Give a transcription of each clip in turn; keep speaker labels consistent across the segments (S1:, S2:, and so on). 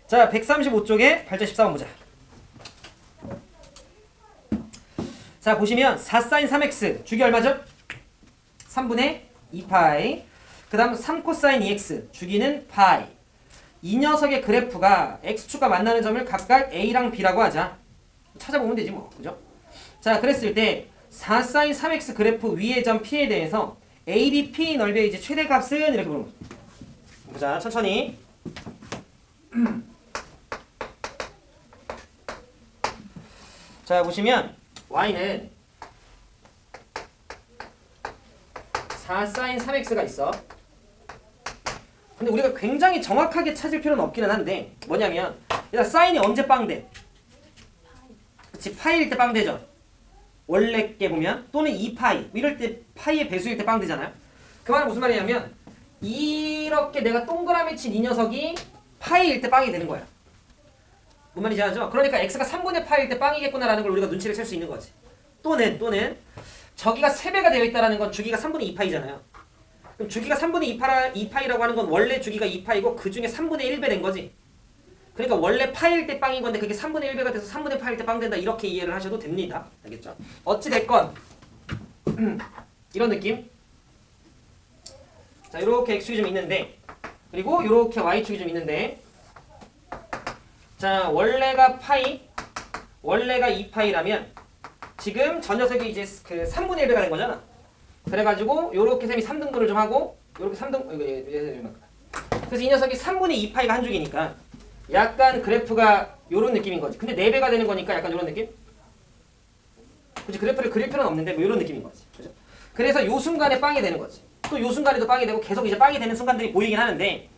S1: 자, 135쪽에 발전 14번 보자. 자, 보시면 4sin 3x 주기 얼마죠? 3분의 2파이. 그 다음 3코사인 2x 주기는 파이. 이 녀석의 그래프가 x축과 만나는 점을 각각 a랑 b라고 하자. 찾아보면 되지 뭐. 그죠? 자, 그랬을 때 4sin 3x 그래프 위의 점 p에 대해서 ABP 넓이의 이제 최대값은 이렇게 보는 거죠. 보자, 천천히. 자, 보시면 y는 4sin 3x가 있어. 근데 우리가 굉장히 정확하게 찾을 필요는 없기는 한데 뭐냐면 일단 사인이 언제 빵돼? 그치, 파이일 때 빵되죠. 원래 게 보면 또는 2파이 이럴 때 파이의 배수일 때 빵되잖아요. 그 말은 무슨 말이냐면 이렇게 내가 동그라미 친 이 녀석이 파이일 때 빵이 되는 거야. 뭔 말인지 알죠? 그러니까 x가 3분의 파이일 때 빵이겠구나라는 걸 우리가 눈치를 챌 수 있는 거지. 또는 저기가 3배가 되어 있다는 건 주기가 3분의 2파이잖아요. 그럼 주기가 3분의 2파이라고 하는 건 원래 주기가 2파이고 그 중에 3분의 1배 된 거지. 그러니까 원래 파일 때 빵인 건데 그게 3분의 1배가 돼서 3분의 파일 때 빵 된다. 이렇게 이해를 하셔도 됩니다. 알겠죠? 어찌 됐건 이런 느낌. 자, 이렇게 x축이 좀 있는데 그리고 이렇게 y축이 좀 있는데 자, 원래가 파이, 원래가 2파이라면 지금 저 녀석이 이제 그 3분의 1배가 된 거잖아. 그래가지고 요렇게 셈이 3등분을 좀 하고 요렇게 3등 그래서 이 녀석이 3분의 2파이가 한 줄기니까 약간 그래프가 요런 느낌인 거지. 근데 4배가 되는 거니까 약간 요런 느낌? 그치, 그래프를 그릴 필요는 없는데 뭐 요런 느낌인 거지. 그죠? 그래서 요 순간에 빵이 되는 거지. 또 요 순간에도 빵이 되고 계속 이제 빵이 되는 순간들이 보이긴 하는데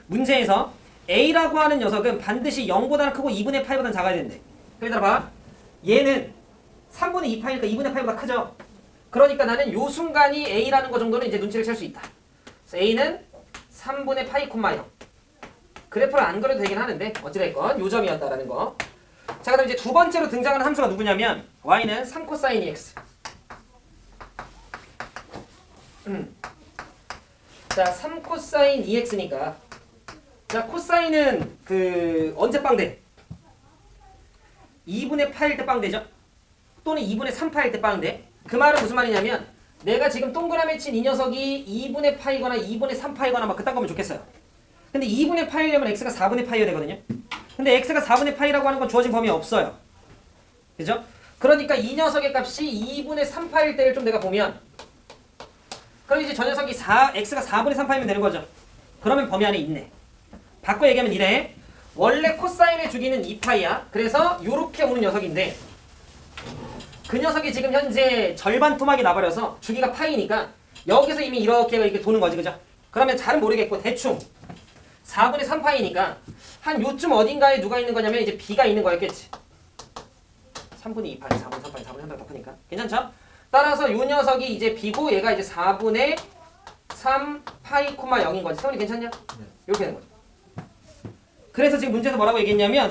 S1: 문제에서 A라고 하는 녀석은 반드시 0보다는 크고 2분의 파이보다는 작아야 된대. 그러니까 봐. 얘는 3분의 2파이니까 2분의 파이보다 크죠? 그러니까 나는 요 순간이 A라는 거 정도는 이제 눈치를 챌 수 있다. 그래서 A는 3분의 파이 콤마 0. 그래프를 안 그려도 되긴 하는데 어찌됐건 요 점이었다라는 거. 자, 그다음 이제 두 번째로 등장하는 함수가 누구냐면 y는 3코사인 2x. 자, 3코사인 2x니까 자, 코사인은 그 언제 빵돼? 2분의 파일 때 빵되죠? 또는 2분의 3파일 때 빵돼. 그 말은 무슨 말이냐면 내가 지금 동그라미 친 이 녀석이 2분의 파이거나 2분의 3파이거나 막 그딴 거면 좋겠어요. 근데 2분의 파이려면 x가 4분의 파이여야 되거든요. 근데 x가 4분의 파이라고 하는 건 주어진 범위에 없어요. 그죠? 그러니까 이 녀석의 값이 2분의 3파일 때를 좀 내가 보면 그럼 이제 저 녀석이 x가 4분의 3파이면 되는 거죠. 그러면 범위 안에 있네. 바꿔 얘기하면 이래. 원래 코사인의 주기는 2파이야. 그래서 요렇게 오는 녀석인데 그 녀석이 지금 현재 절반 토막이 나버려서 주기가 파이니까 여기서 이미 이렇게 도는 거지. 그죠? 그러면 잘은 모르겠고 대충 4분의 3파이니까 한 요쯤 어딘가에 누가 있는 거냐면 이제 b가 있는 거였겠지. 3분의 2파이, 4분의 3파이, 4분의 3파이 더 크니까. 괜찮죠? 따라서 요 녀석이 이제 b고 얘가 이제 4분의 3파이 콤마 0인 거지. 세훈이 괜찮냐? 네. 이렇게 되는 거죠. 그래서 지금 문제에서 뭐라고 얘기했냐면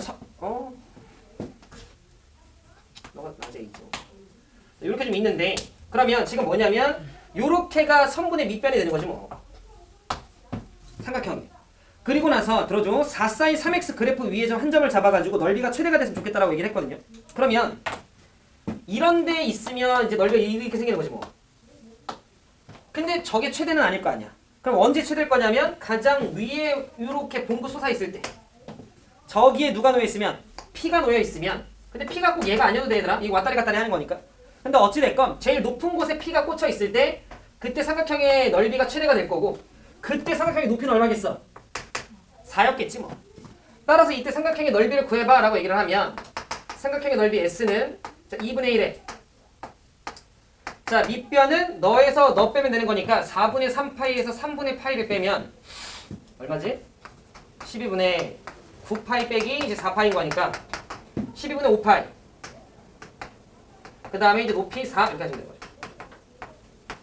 S1: 너가 낮에 있죠. 이렇게 좀 있는데 그러면 지금 뭐냐면 요렇게가 성분의 밑변이 되는 거지 뭐. 삼각형. 그리고 나서 들어줘. 4sin 3x 그래프 위에 한 점을 잡아가지고 넓이가 최대가 됐으면 좋겠다라고 얘기를 했거든요. 그러면 이런 데 있으면 이제 넓이가 이렇게 생기는 거지 뭐. 근데 저게 최대는 아닐 거 아니야. 그럼 언제 최대일 거냐면 가장 위에 이렇게 봉구 솟아 있을 때. 저기에 누가 놓여 있으면 P가 놓여 있으면 근데 P가 꼭 얘가 아니어도 되더라. 이거 왔다리 갔다리 하는 거니까. 근데 어찌됐건 제일 높은 곳에 P가 꽂혀 있을 때 그때 삼각형의 넓이가 최대가 될 거고 그때 삼각형의 높이는 얼마겠어? 4였겠지 뭐. 따라서 이때 삼각형의 넓이를 구해봐 라고 얘기를 하면 삼각형의 넓이 S는 자, 2분의 1에 자, 밑변은 너에서 너 빼면 되는 거니까 4분의 3파이에서 3분의 파이를 빼면 얼마지? 12분의 9파이 빼기 이제 4파이인 거니까 12분의 5파이. 그 다음에 이제 높이 4 이렇게 하시면 되는 거죠.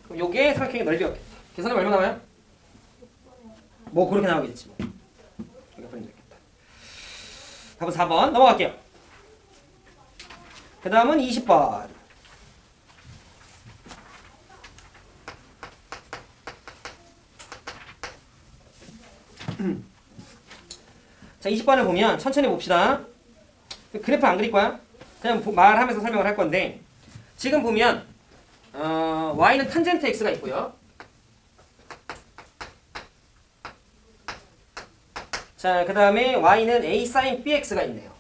S1: 그럼 요게 삼각형의 넓이였겠다. 계산하면 얼마 나와요? 뭐 그렇게 나오겠지 뭐. 이렇게 풀면 되겠다. 답은 4번 넘어갈게요. 그 다음은 20번. 자, 20번을 보면 천천히 봅시다. 그래프 안 그릴 거야. 그냥 말하면서 설명을 할 건데 지금 보면 y는 탄젠트 x가 있고요. 자, 그 다음에 y는 a sin bx가 있네요.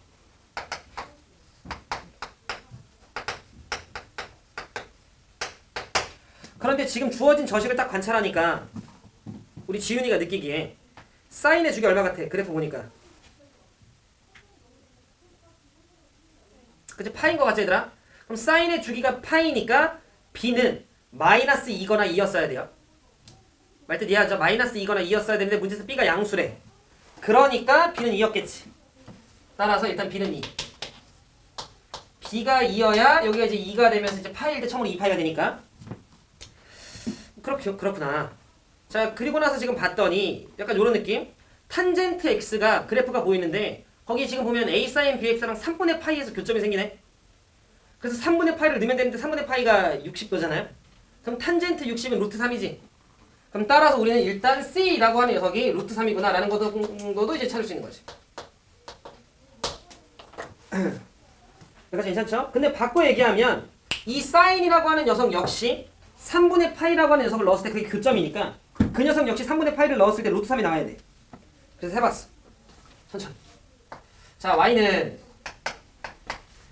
S1: 그런데 지금 주어진 저식을 딱 관찰하니까 우리 지윤이가 느끼기에 사인의 주기 얼마 같아? 그래프 보니까. 그치? 파인 거 같지 얘들아? 그럼 사인의 주기가 파이니까 b는 마이너스 2거나 2였어야 돼요. 말뜻 이해하죠? 마이너스 2거나 2였어야 되는데 문제에서 b가 양수래. 그러니까 b는 2였겠지. 따라서 일단 b는 2. b가 2여야 여기가 이제 2가 되면서 이제 파이일 때 처음으로 2파이가 되니까. 그렇구나. 자, 그리고 나서 지금 봤더니 약간 이런 느낌? 탄젠트 x가 그래프가 보이는데 거기 지금 보면 a sin bx랑 3분의 파이에서 교점이 생기네. 그래서 3분의 파이를 넣으면 되는데 3분의 파이가 60도잖아요. 그럼 탄젠트 60은 루트 3이지. 그럼 따라서 우리는 일단 c라고 하는 녀석이 루트 3이구나 라는 것도 이제 찾을 수 있는 거지. 여기까지 괜찮죠? 근데 바꿔 얘기하면 이 사인이라고 하는 녀석 역시 3분의 파이라고 하는 녀석을 넣었을 때 그게 교점이니까 그 녀석 역시 3분의 파이를 넣었을 때 루트 3이 나와야 돼. 그래서 해봤어. 천천히. 자, y는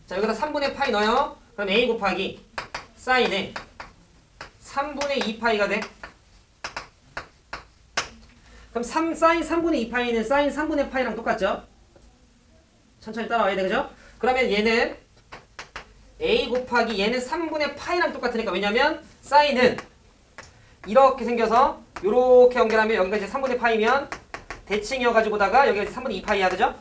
S1: 자 여기다 3분의 파이 넣어요. 그럼 a 곱하기 사인에 3분의 2파이가 돼. 그럼 사인 3분의 2파이는 사인 3분의 파이랑 똑같죠? 천천히 따라와야 돼. 그죠? 그러면 얘는 a 곱하기 얘는 3분의 파이랑 똑같으니까 왜냐면 사인은 이렇게 생겨서 이렇게 연결하면 여기가 이제 3분의 파이면 대칭이어가지고다가 여기가 이제 3분의 2파이야. 그죠?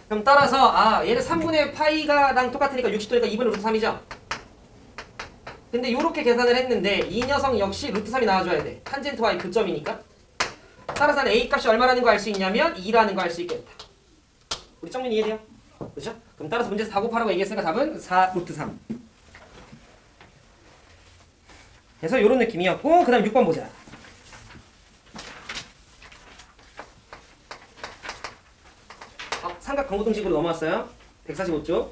S1: 그럼 따라서 얘는 3분의 파이가랑 똑같으니까 60도니까 2분의 루트 3이죠? 근데 이렇게 계산을 했는데 이 녀석 역시 루트 3이 나와줘야 돼. 탄젠트 y 교점이니까. 따라서 a 값이 얼마라는 거 알 수 있냐면 2라는 거 알 수 있겠다. 우리 정리 이해돼요? 그렇죠? 그럼 따라서 문제에서 4 곱하라고 얘기했으니까 답은 4 루트 3. 그래서 이런 느낌이었고 그 다음 6번 보자. 삼각 방고등식으로 넘어왔어요. 145쪽.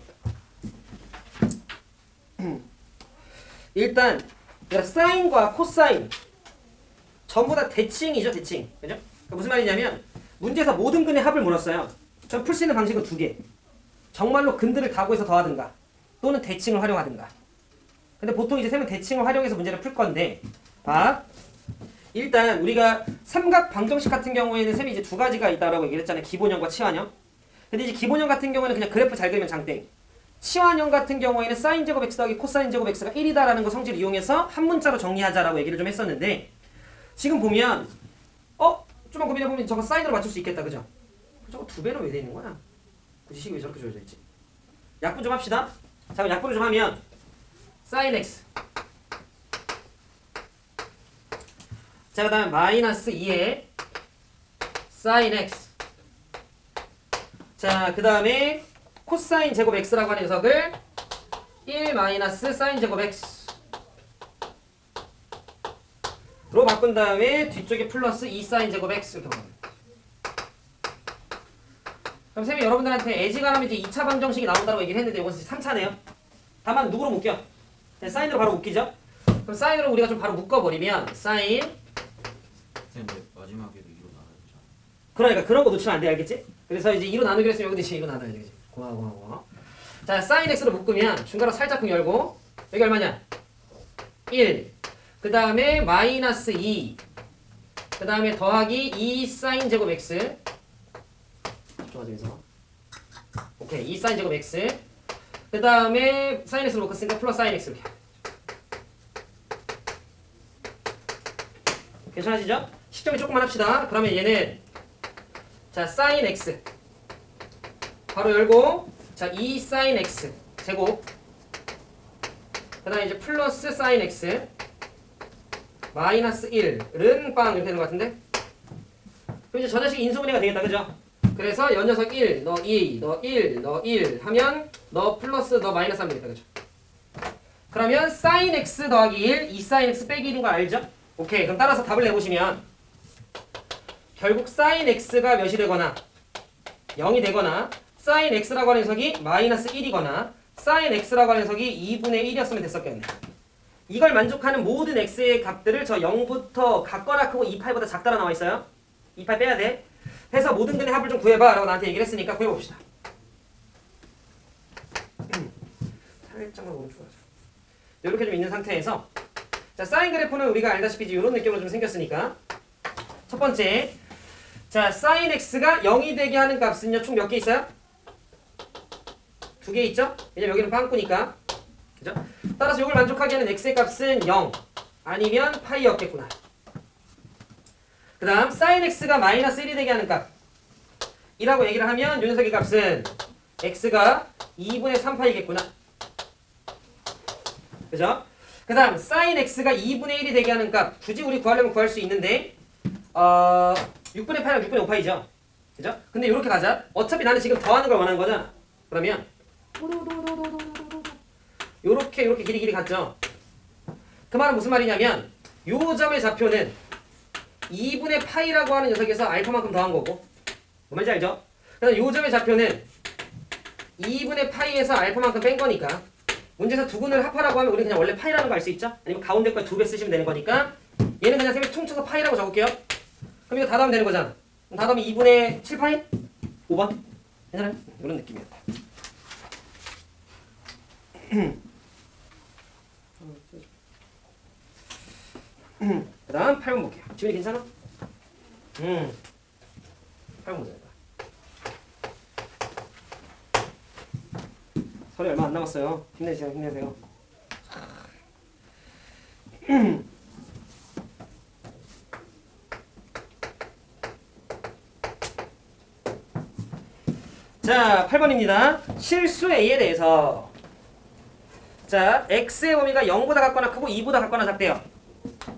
S1: 일단 사인과 코사인 전부 다 대칭이죠. 대칭. 그죠? 그러니까 무슨 말이냐면 문제에서 모든 근의 합을 물었어요. 전 풀 수 있는 방식은 두 개. 정말로 근들을 다 구해서 더하든가 또는 대칭을 활용하든가. 근데 보통 이제 쌤은 대칭을 활용해서 문제를 풀 건데 일단 우리가 삼각 방정식 같은 경우에는 쌤이 이제 두 가지가 있다라고 얘기를 했잖아요. 기본형과 치환형. 근데 이제 기본형 같은 경우에는 그냥 그래프 잘 그리면 장땡. 치환형 같은 경우에는 사인 제곱 x 더하기 코사인 제곱 x가 1이다라는 거 성질을 이용해서 한 문자로 정리하자라고 얘기를 좀 했었는데 지금 보면 좀만 고민해보면 저거 사인으로 맞출 수 있겠다. 그죠? 저거 2배로 왜 돼 있는 거야? 굳이 식이 왜 저렇게 조여져 있지? 약분 좀 합시다. 자, 그럼 약분을 좀 하면 사인 x 자, 그 다음에 마이너스 2에 사인 x 자, 그 다음에 코사인 제곱 x라고 하는 녀석을 1 마이너스 사인 제곱 x 로 바꾼 다음에 뒤쪽에 플러스 2 사인 제곱 x 이렇게 바꿔요. 그럼 쌤이 여러분들한테 애지간하면 이제 2차 방정식이 나온다고 얘기를 했는데 이건 3차네요. 다만 누구로 묶여? 사인으로 바로 묶이죠? 그럼 사인으로 우리가 좀 바로 묶어버리면 사인
S2: 근데 마지막에도 2로 나눠야 되잖아.
S1: 그러니까 그런 거 놓치면 안 돼. 알겠지? 그래서 이제 2로 나누기로 했으면 여기도 이제 2로 나눠야 되겠지. 고마워. 자, 사인 x로 묶으면 중괄호 살짝쿵 열고 여기 얼마냐? 1 그 다음에 마이너스 2 그 다음에 더하기 2 사인 제곱 x 좋아지면서 오케이 2 사인 제곱 x 그 다음에 사인 x로 묶었으니까 플러스 사인 x 이렇게 괜찮아지죠? 식정리 조금만 합시다. 그러면 얘는 자 사인 x 바로 열고 자 2 사인 x 제곱 그 다음에 이제 플러스 사인 x 마이너스 1은 빵 이렇게 되는 것 같은데 그럼 이제 저 자식이 인수분해가 되겠다. 그죠? 그래서 연 녀석 1, 너 2, 너 1, 너 1 하면 너 플러스 너 마이너스 하면 되겠다. 그죠? 그러면 사인 x 더하기 1, 2 사인 x 빼기 1인 거 알죠? 오케이. 그럼 따라서 답을 내보시면 결국 사인 x가 몇이 되거나 0이 되거나 sin x라고 하는 녀석이 마이너스 1이거나 sin x라고 하는 녀석이 2분의 1이었으면 됐었겠네. 이걸 만족하는 모든 x의 값들을 저 0부터 같거나 크고 2파이보다 작다라 나와 있어요. 2파이 빼야 돼. 해서 모든 근의 합을 좀 구해봐 라고 나한테 얘기를 했으니까 구해봅시다. 살짝만 오른쪽으로 가자. 이렇게 좀 있는 상태에서 자 사인 그래프는 우리가 알다시피 이런 느낌으로 좀 생겼으니까 첫 번째 자 사인 x가 0이 되게 하는 값은요 총 몇 개 있어요? 2개 있죠? 왜냐면 여기는 빵꾸니까 그죠? 따라서 이걸 만족하게 하는 x의 값은 0 아니면 파이였겠구나. 그 다음 sin x가 마이너스 1이 되게 하는 값 이라고 얘기를 하면 요 녀석의 값은 x가 2분의 3파이겠구나. 그죠? 그 다음 sin x가 2분의 1이 되게 하는 값 굳이 우리 구하려면 구할 수 있는데 6분의 8이랑 6분의 5파이죠. 그죠? 근데 이렇게 가자. 어차피 나는 지금 더하는 걸 원하는 거잖아. 그러면 요렇게 길이 갔죠. 그 말은 무슨 말이냐면 요 점의 좌표는 2분의 파이라고 하는 녀석에서 알파만큼 더한 거고 뭔 말인지 알죠? 그래서 요 점의 좌표는 2분의 파이에서 알파만큼 뺀 거니까 문제에서 두 근을 합하라고 하면 우리 그냥 원래 파이라는 거 알 수 있죠? 아니면 가운데 거 2배 쓰시면 되는 거니까 얘는 그냥 쌤이 퉁쳐서 파이라고 적을게요. 그럼 이거 다 더하면 되는 거잖아. 그럼 다 더하면 2분의 7파이? 5번? 괜찮아요? 이런 느낌이었다. 그 다음 8번 볼게요. 지훈이 괜찮아? 8번 보자. 설이 얼마 안 남았어요. 힘내세요. 자, 8번입니다. 실수 A에 대해서 자, x의 범위가 0보다 같거나 크고 2보다 같거나 작대요.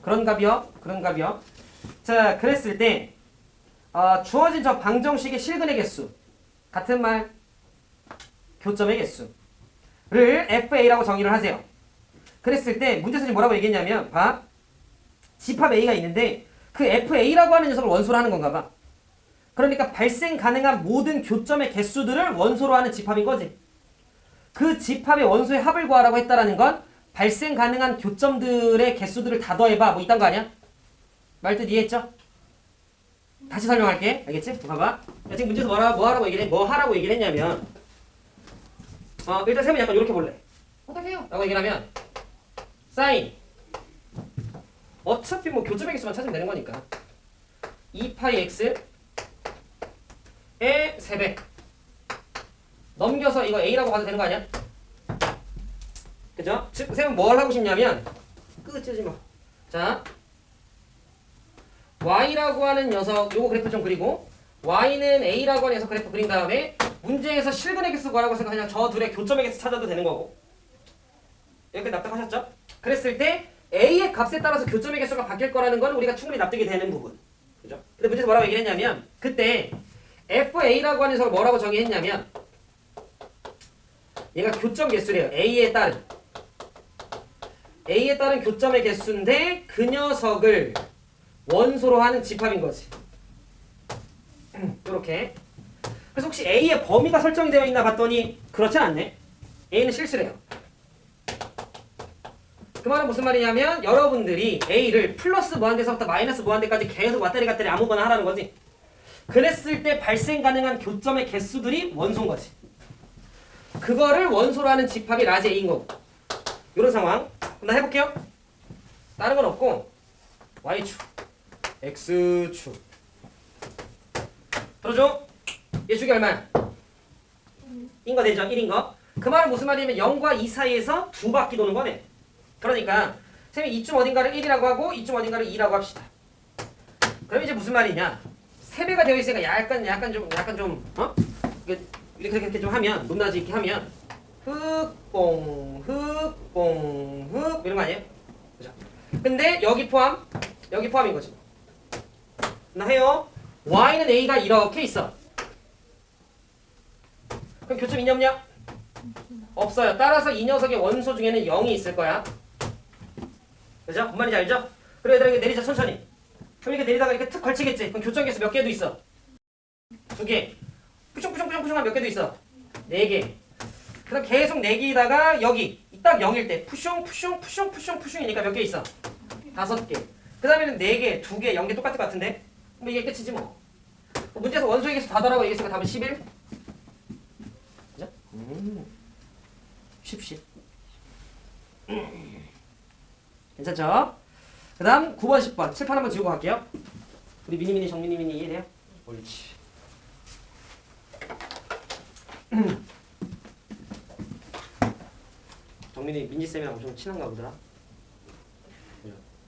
S1: 그런 값이요. 자, 그랬을 때 주어진 저 방정식의 실근의 개수 같은 말 교점의 개수를 FA라고 정의를 하세요. 그랬을 때 문제에서 지금 뭐라고 얘기했냐면 봐. 집합 A가 있는데 그 FA라고 하는 녀석을 원소로 하는 건가 봐. 그러니까 발생 가능한 모든 교점의 개수들을 원소로 하는 집합인 거지. 그 집합의 원소의 합을 구하라고 했다라는 건 발생 가능한 교점들의 개수들을 다 더해봐. 뭐 이딴 거 아니야? 말뜻 이해했죠? 다시 설명할게. 알겠지? 봐봐. 야, 지금 문제에서 뭐 하라고 얘기를 했냐면 일단 쌤은 약간 이렇게 볼래. 어떻게 해요? 라고 얘기를 하면 사인 어차피 뭐 교점의 개수만 찾으면 되는 거니까 2파이 x의 3배 넘겨서 이거 a라고 봐도 되는 거 아니야? 그죠? 즉 쌤은 뭘 하고 싶냐면 끄지 마. 자 y라고 하는 녀석 요거 그래프 좀 그리고 y는 a라고 하는 녀석 그래프 그린 다음에 문제에서 실근의 개수 구하라고 해서 그냥 저 둘의 교점의 개수 찾아도 되는 거고 이렇게 납득하셨죠? 그랬을 때 a의 값에 따라서 교점의 개수가 바뀔 거라는 건 우리가 충분히 납득이 되는 부분. 그죠? 근데 문제에서 뭐라고 얘기를 했냐면 그때 FA라고 하는 녀석을 뭐라고 정의했냐면 얘가 교점 개수래요. A에 따른 교점의 개수인데 그 녀석을 원소로 하는 집합인 거지. 이렇게. 그래서 혹시 A의 범위가 설정이 되어 있나 봤더니 그렇진 않네. A는 실수래요. 그 말은 무슨 말이냐면 여러분들이 A를 플러스 무한대에서부터 마이너스 무한대까지 계속 왔다리 갔다리 아무거나 하라는 거지. 그랬을 때 발생 가능한 교점의 개수들이 원소인 거지. 그거를 원소로 하는 집합이 라지 A인 거고. 이런 상황. 그럼 나 해볼게요. 다른 건 없고 Y축, X축. 들어줘? 얘 축이 얼마야? 1인 거 되죠? 1인 거. 그 말은 무슨 말이냐면 0과 2 사이에서 두 바퀴 도는 거네. 그러니까 쌤이 이쯤 어딘가를 1이라고 하고 이쯤 어딘가를 2라고 합시다. 그럼 이제 무슨 말이냐? 3배가 되어 있으니까 약간 좀 이렇게 좀 하면 높낮이 이렇게 하면 흑봉 이런 거 아니에요? 그죠? 근데 여기 포함인 거지. 나 해요. y는 a가 이렇게 있어. 그럼 교점 있냐 없냐? 없어요. 따라서 이 녀석의 원소 중에는 0이 있을 거야. 그죠? 뭔 말인지 알죠? 그리고 얘들아 이렇게 내리자 천천히. 그럼 이렇게 내리다가 이렇게 툭 걸치겠지. 그럼 교점 개수 몇 개도 있어? 2개. 푸슝푸슝푸슝푸슝 몇 개도 있어? 4개. 그럼 계속 4개에다가 여기 딱 0일 때 푸슝푸슝푸슝푸슝푸슝이니까 몇 개 있어? 5개. 그 다음에는 4개, 2개, 0개 똑같을 것 같은데? 뭐 이게 끝이지 뭐. 문제에서 원소 얘기해서 다 더라고 얘기했으니까 답은 11? 그죠? 10. 괜찮죠? 그 다음 9번, 10번. 칠판 한번 지우고 갈게요. 우리 미니미니, 정미니미니 이해돼요? 옳지. 정민이 민지쌤이랑 엄청 친한가 보더라.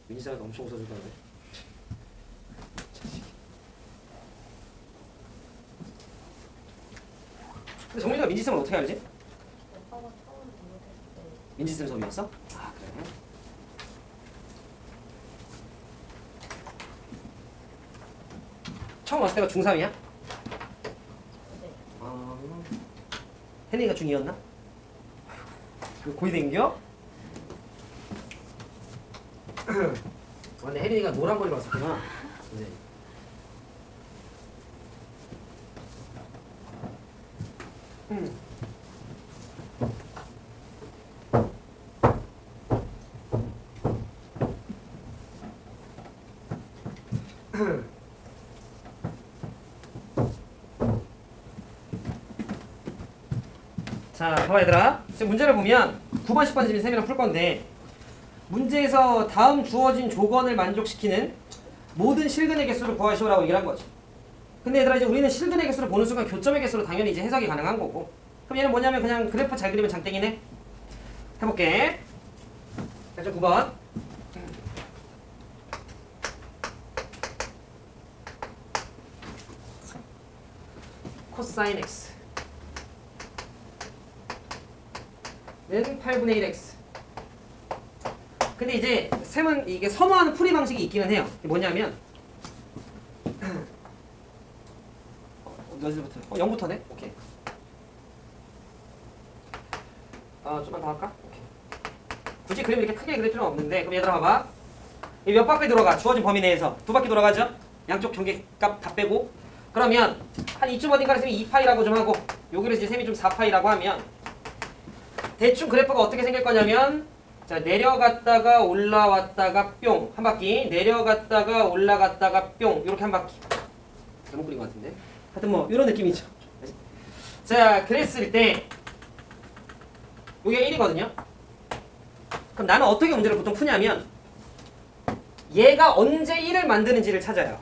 S1: 민지쌤한테 엄청 웃어주던데. 근데 정민이가 민지쌤을 어떻게 알지? 민지쌤 수업이었어? 아 그래? 처음 왔을 때가 중3이야? 혜린이가 중2였나? 그 고이 댕겨? 근데 혜린이가 노란 머리 봤었구나. 네. 자, 봐봐 얘들아. 지금 문제를 보면 9번, 10번 지금 셈이랑 풀 건데 문제에서 다음 주어진 조건을 만족시키는 모든 실근의 개수를 구하시오라고 얘기를 한 거지. 근데 얘들아 이제 우리는 실근의 개수를 보는 순간 교점의 개수로 당연히 이제 해석이 가능한 거고. 그럼 얘는 뭐냐면 그냥 그래프 잘 그리면 장땡이네. 해볼게. 자, 9번. 코사인 x 는 8분의 1x. 근데 이제 셈은 이게 선호하는 풀이 방식이 있기는 해요. 이게 뭐냐면 몇부터? 0부터네? 오케이. 좀만 더 할까? 오케이. 굳이 그림 이렇게 크게 그릴 필요는 없는데 그럼 얘들아 봐봐. 이 몇 바퀴 돌아가? 주어진 범위 내에서 2바퀴 돌아가죠? 양쪽 경계값 다 빼고 그러면 한 이쯤 어딘가를 셈이 2파이라고 좀 하고 여기를 이제 셈이 좀 4파이라고 하면 대충 그래프가 어떻게 생길 거냐면 자 내려갔다가 올라왔다가 뿅 한 바퀴 내려갔다가 올라갔다가 뿅 이렇게 한 바퀴 잘못 그린 것 같은데 하여튼 뭐 이런 느낌이죠. 자 그랬을 때 이게 1이거든요. 그럼 나는 어떻게 문제를 보통 푸냐면 얘가 언제 1을 만드는지를 찾아요.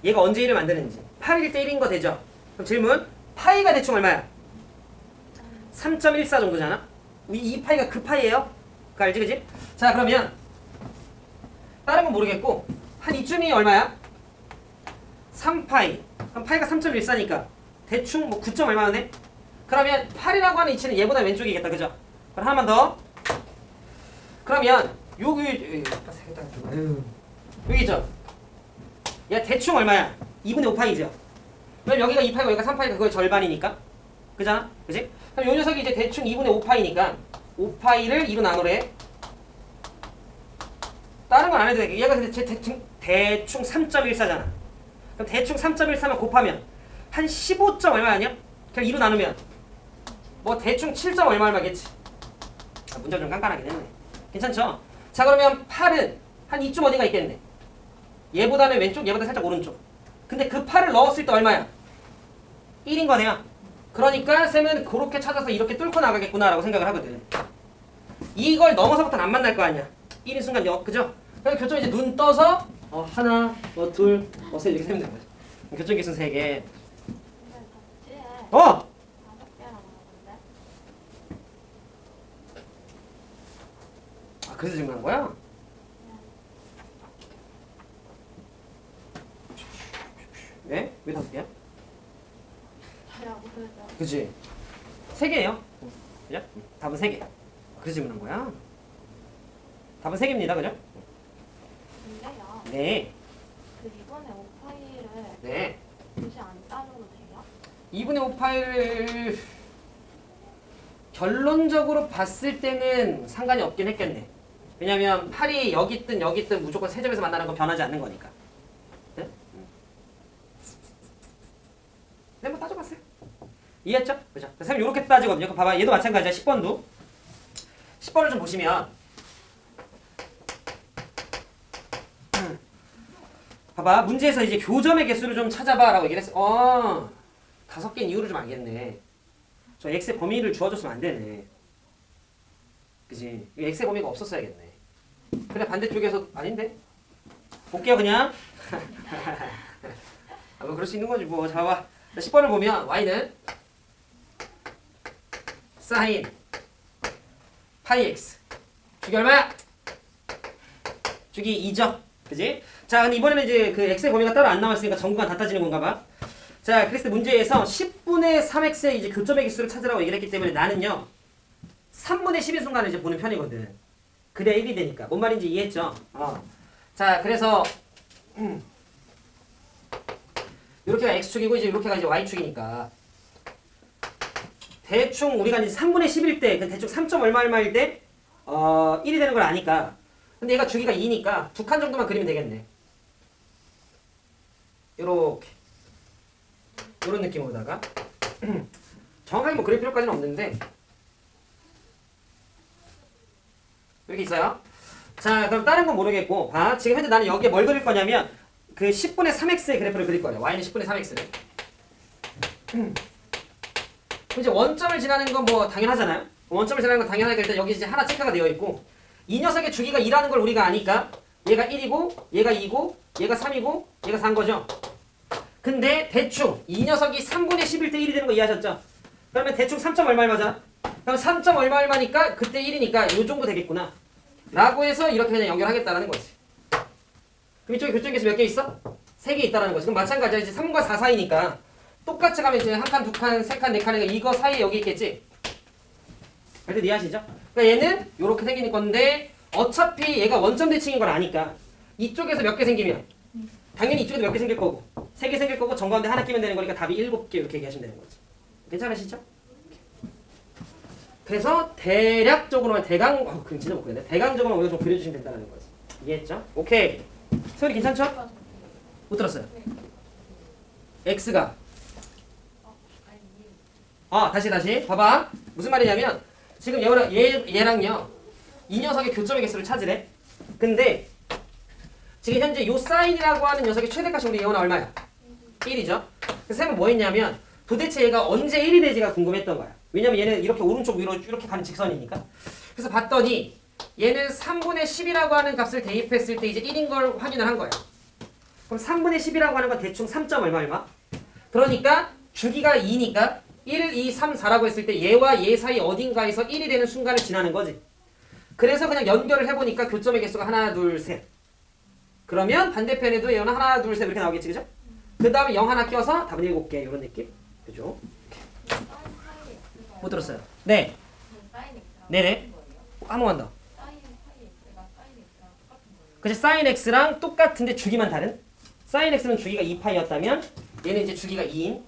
S1: 얘가 언제 1을 만드는지 8일 때 1인 거 되죠? 그럼 질문 파이가 대충 얼마야? 3.14 정도잖아? 이 파이가 그 파이예요? 그거 알지 그지? 자 그러면 다른 건 모르겠고 한 이쯤이 얼마야? 3파이 그럼 파이가 3.14니까 대충 뭐 9점 얼마네? 그러면 8이라고 하는 이치는 얘보다 왼쪽이겠다 그죠? 그럼 하나만 더 그러면 여기 있죠? 얘 대충 얼마야? 2분의 5파이죠? 그럼 여기가 2파이고 여기가 3파이가 그거의 절반이니까 그잖아? 그지? 그럼 요 녀석이 이제 대충 2분의 5파이니까 5파이를 2로 나누래. 다른 건 안 해도 돼. 얘가 근데 대충 3.14잖아. 그럼 대충 3.14만 곱하면 한 15점 얼마 아니야? 그냥 2로 나누면 뭐 대충 7점 얼마겠지. 문제가 좀 깐깐하긴 했네. 괜찮죠? 자 그러면 8은 한 이쯤 어딘가 있겠네. 얘보다는 왼쪽, 얘보다 살짝 오른쪽. 근데 그 8을 넣었을 때 얼마야? 1인 거네요. 그러니까 쌤은 그렇게 찾아서 이렇게 뚫고 나가겠구나라고 생각을 하거든. 이걸 넘어서부터는 안 만날 거 아니야. 1인 순간 그죠? 그래서 교점 이제 눈 떠서 하나, 둘, 세 이렇게 세면 되는 거지. 교점 개수는 3개. 그래서 증명한 거야? 네? 왜 5개야? 그치? 3개예요. 그죠? 답은 3개. 그래서 질문한 거야. 답은 3개입니다. 그죠?
S3: 근데요.
S1: 네.
S3: 그 2분의 5파이를
S1: 네.
S3: 굳이 안 따져도 돼요?
S1: 2분의 5 파이를 결론적으로 봤을 때는 상관이 없긴 했겠네. 왜냐면 8이 여기 있든 무조건 세 점에서 만나는 건 변하지 않는 거니까. 네? 근데 뭐 이해했죠? 그죠? 선생님 이렇게 따지거든요. 그럼 봐봐. 얘도 마찬가지야. 10번도. 10번을 좀 보시면 봐봐. 문제에서 이제 교점의 개수를 좀 찾아봐 라고 얘기를 했어. 5개인 이유를 좀 알겠네. 저 x의 범위를 주어줬으면 안 되네. 그지? 이 x의 범위가 없었어야겠네. 그래 반대쪽에서 아닌데? 볼게요 그냥. 뭐 그럴 수 있는 거지 뭐. 자 봐. 10번을 보면 y는 sin 파이 x 주기 얼마야? 주기 2죠. 그지? 자, 근데 이번에는 이제 그 x의 범위가 따로 안 나왔으니까 전구간 다 따지는 건가 봐. 자, 그래서 문제에서 10분의 3x의 이제 교점의 개수를 찾으라고 얘기를 했기 때문에 나는요. 3분의 10의 순간을 이제 보는 편이거든. 그래야 1이 되니까. 뭔 말인지 이해했죠? 자, 그래서 이렇게가 x축이고 이제 이렇게가 이제 y축이니까 대충 우리가 이제 3분의 10일 때, 대충 3점 얼마 얼마일 때 1이 되는 걸 아니까. 근데 얘가 주기가 2니까 두 칸 정도만 그리면 되겠네. 요렇게. 요런 느낌으로다가 정확하게 뭐 그릴 필요까지는 없는데 이렇게 있어요. 자, 그럼 다른 건 모르겠고 봐. 지금 현재 나는 여기에 뭘 그릴 거냐면 그 10분의 3x의 그래프를 그릴 거예요. y는 10분의 3x를. 이제 원점을 지나는 건 뭐 당연하잖아요. 원점을 지나는 건 당연하니까 일단 여기 이제 하나 체크가 되어 있고 이 녀석의 주기가 2라는 걸 우리가 아니까 얘가 1이고 얘가 2고 얘가 3이고 얘가 4인 거죠. 근데 대충 이 녀석이 3분의 11대 1이 되는 거 이해하셨죠? 그러면 대충 3점 얼마 얼마잖아? 그럼 3점 얼마 얼마니까 그때 1이니까 요 정도 되겠구나 라고 해서 이렇게 그냥 연결하겠다라는 거지. 그럼 이쪽에 교점계수 몇 개 있어? 3개 있다라는 거지. 그럼 마찬가지야. 이제 3과 4 사이니까 똑같이 가면 이제 한 칸, 두 칸, 세 칸, 네 칸이니까 이거 사이에 여기 있겠지? 그래도 이해하시죠? 그러니까 얘는 요렇게 생기는 건데 어차피 얘가 원점 대칭인 걸 아니까 이쪽에서 몇 개 생기면 당연히 이쪽에도 몇 개 생길 거고 3개 생길 거고 정가운데 하나 끼면 되는 거니까 답이 7개 이렇게 얘기하시면 되는 거지. 괜찮으시죠? 그래서 대략적으로만 그럼 진짜 못 그렸네. 대강적으로만 오늘 좀 그려주시면 된다는 거지. 이해했죠? 오케이. 소리 괜찮죠? 못 들었어요. x가 다시 봐봐. 무슨 말이냐면 지금 얘랑요 이 녀석의 교점의 개수를 찾으래. 근데 지금 현재 요 사인이라고 하는 녀석의 최대값이 우리 예원아 얼마야? 1이죠. 그래서 쌤은 뭐 했냐면 도대체 얘가 언제 1이 되지가 궁금했던 거야. 왜냐면 얘는 이렇게 오른쪽 위로 이렇게 가는 직선이니까. 그래서 봤더니 얘는 3분의 10이라고 하는 값을 대입했을 때 이제 1인 걸 확인을 한 거야. 그럼 3분의 10이라고 하는 건 대충 3점 얼마? 그러니까 주기가 2니까 1, 2, 3, 4라고 했을 때 얘와 얘 사이 어딘가에서 1이 되는 순간을 지나는 거지. 그래서 그냥 연결을 해보니까 교점의 개수가 하나, 둘, 셋. 그러면 반대편에도 얘는 하나, 둘, 셋 이렇게 나오겠지, 그죠? 그 다음에 0 하나 껴서 답은 7개 이런 느낌. 그죠? 못 들었어요. 네. 네네. 한 번만 더. 그치, sin x랑 똑같은데 주기만 다른? sin x는 주기가 2파이였다면 얘는 이제 주기가 2인.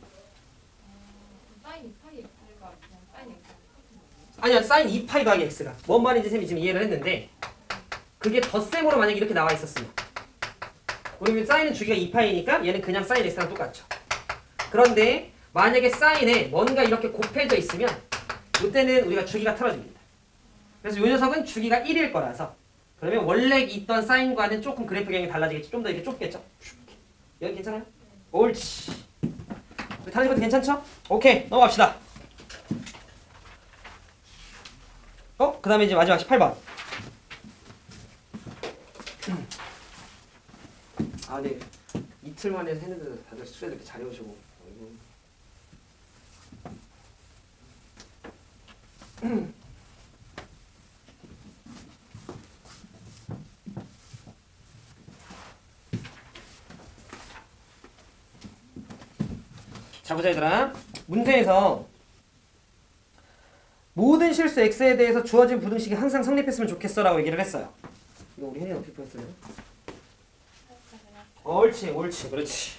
S1: 아니야, sin 2파이 더하기 x가 뭔 말인지 쌤이 지금 이해를 했는데 그게 덧셈으로 만약에 이렇게 나와 있었으면 우리는 sin은 주기가 2파이니까 얘는 그냥 sin x랑 똑같죠. 그런데 만약에 sine에 뭔가 이렇게 곱해져 있으면 이때는 우리가 주기가 틀어집니다. 그래서 이 녀석은 주기가 1일 거라서 그러면 원래 있던 사인과는 조금 그래프 경향이 달라지겠지. 좀 더 이렇게 좁겠죠. 여기 괜찮아요? 옳지. 다른 것도 괜찮죠? 오케이, 넘어갑시다. 그 다음에 이제 마지막 18번. 네. 이틀 만에 했는데 다들 수업 이렇게 잘해오시고. 자, 보자 얘들아. 문제에서 모든 실수 x에 대해서 주어진 부등식이 항상 성립했으면 좋겠어라고 얘기를 했어요. 이거 우리 혜린이 어떻게 보였어요? 옳지, 그렇지.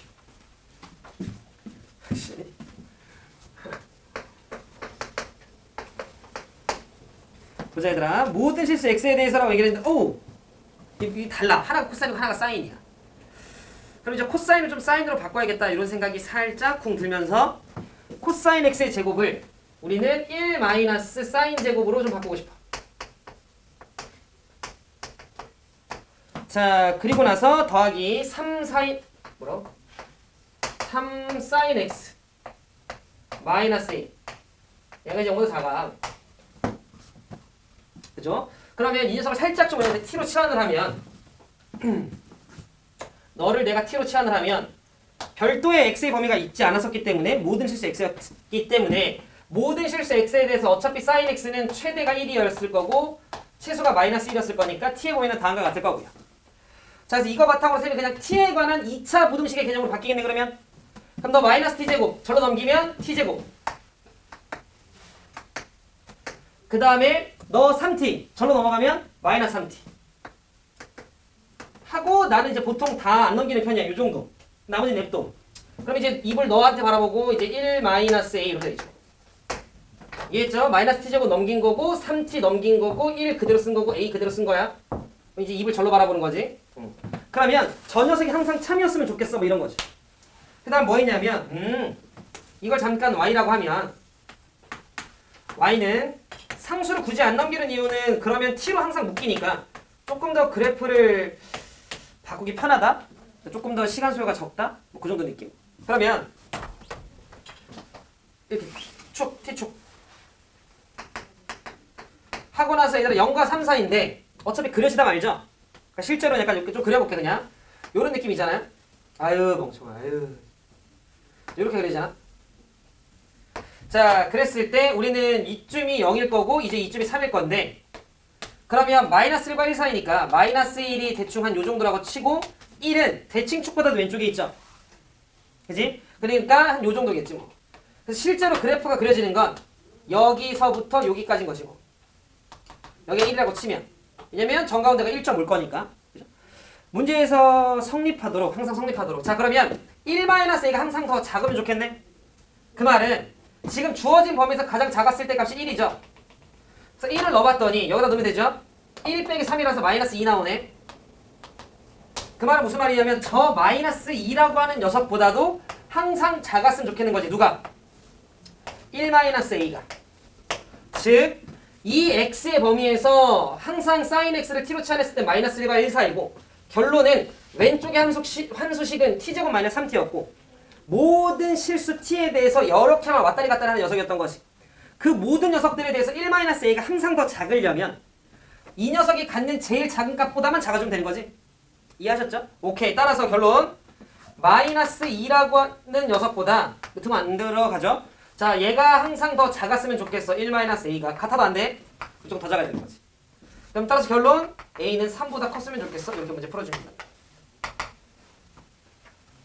S1: 보자 얘들아. 모든 실수 x에 대해서라고 얘기를 했는데 이게 달라. 하나가 코사인이고 하나가 사인이야. 그럼 이제 코사인을 좀 사인으로 바꿔야겠다 이런 생각이 살짝 쿵 들면서 코사인 x의 제곱을 우리는 1 마이너스 사인 제곱으로 좀 바꾸고 싶어. 자, 그리고 나서 더하기 3 사인 뭐라고? 3 사인 x 마이너스 1. 얘가 이제 0보다 작아. 그죠? 그러면 이 녀석을 살짝 좀 t로 치환을 하면 너를 내가 t로 치환을 하면 별도의 x의 범위가 있지 않았었기 때문에 모든 실수 x였기 때문에 모든 실수 x에 대해서 어차피 sin x는 최대가 1이었을 거고 최소가 마이너스 1이었을 거니까 t의 범위는 다음과 같을 거고요. 자, 그래서 이거 바탕으로 세면 그냥 t에 관한 2차 부등식의 개념으로 바뀌겠네. 그러면 그럼 너 마이너스 t제곱 절로 넘기면 t제곱, 그 다음에 너 3t 절로 넘어가면 마이너스 3t 하고, 나는 이제 보통 다 안 넘기는 편이야. 요 정도. 나머지 냅둬. 그럼 이제 입을 너한테 바라보고 이제 1 마이너스 a 이렇게 되죠. 이해했죠? 마이너스 t제곱 넘긴 거고 3t 넘긴 거고 1 그대로 쓴 거고 a 그대로 쓴 거야. 이제 입을 절로 바라보는 거지. 그러면 저 녀석이 항상 참이었으면 좋겠어, 뭐 이런 거지. 그 다음 뭐 했냐면 이걸 잠깐 y라고 하면 y는 상수를 굳이 안 넘기는 이유는 그러면 t로 항상 묶이니까 조금 더 그래프를 바꾸기 편하다? 조금 더 시간 소요가 적다? 뭐 그 정도 느낌. 그러면 이렇게 축, t축 하고 나서 얘들아 0과 3 사이인데 어차피 그려지다 말죠? 그러니까 실제로 약간 이렇게 좀 그려볼게. 그냥 요런 느낌이잖아요. 아유 멍청아, 아유 이렇게 그리잖아. 자, 그랬을 때 우리는 이쯤이 0일 거고 이제 이쯤이 3일 건데, 그러면 마이너스 1과 1 사이니까 마이너스 1이 대충 한 요 정도라고 치고 1은 대칭축보다도 왼쪽에 있죠. 그지? 그러니까 한 요 정도겠지 뭐. 그래서 실제로 그래프가 그려지는 건 여기서부터 여기까지인 것이고, 여기가 1이라고 치면, 왜냐면 정가운데가 1.5일 거니까. 그죠? 문제에서 성립하도록, 항상 성립하도록. 자, 그러면 1-a가 항상 더 작으면 좋겠네? 그 말은 지금 주어진 범위에서 가장 작았을 때 값이 1이죠. 그래서 1을 넣어봤더니 여기다 넣으면 되죠? 1 빼기 3이라서 마이너스 2 나오네. 그 말은 무슨 말이냐면 저 마이너스 2라고 하는 녀석보다도 항상 작았으면 좋겠는 거지. 누가? 1-a가. 즉, 이 x의 범위에서 항상 sin x를 t로 치환했을 때 마이너스 1과 1 사이고, 결론은 왼쪽의 함수식은 t제곱 마이너스 3t였고 모든 실수 t에 대해서 여러 켜만 왔다리 갔다리 하는 녀석이었던 거지. 그 모든 녀석들에 대해서 1-a가 항상 더 작으려면 이 녀석이 갖는 제일 작은 값보다만 작아지면 되는 거지. 이해하셨죠? 오케이. 따라서 결론 마이너스 2라고 하는 녀석보다 밑으로 안 들어가죠? 자, 얘가 항상 더 작았으면 좋겠어. 1-a가 같아도 안 돼. 좀 더 작아야 되는 거지. 그럼 따라서 결론 a는 3보다 컸으면 좋겠어. 이렇게 문제 풀어줍니다.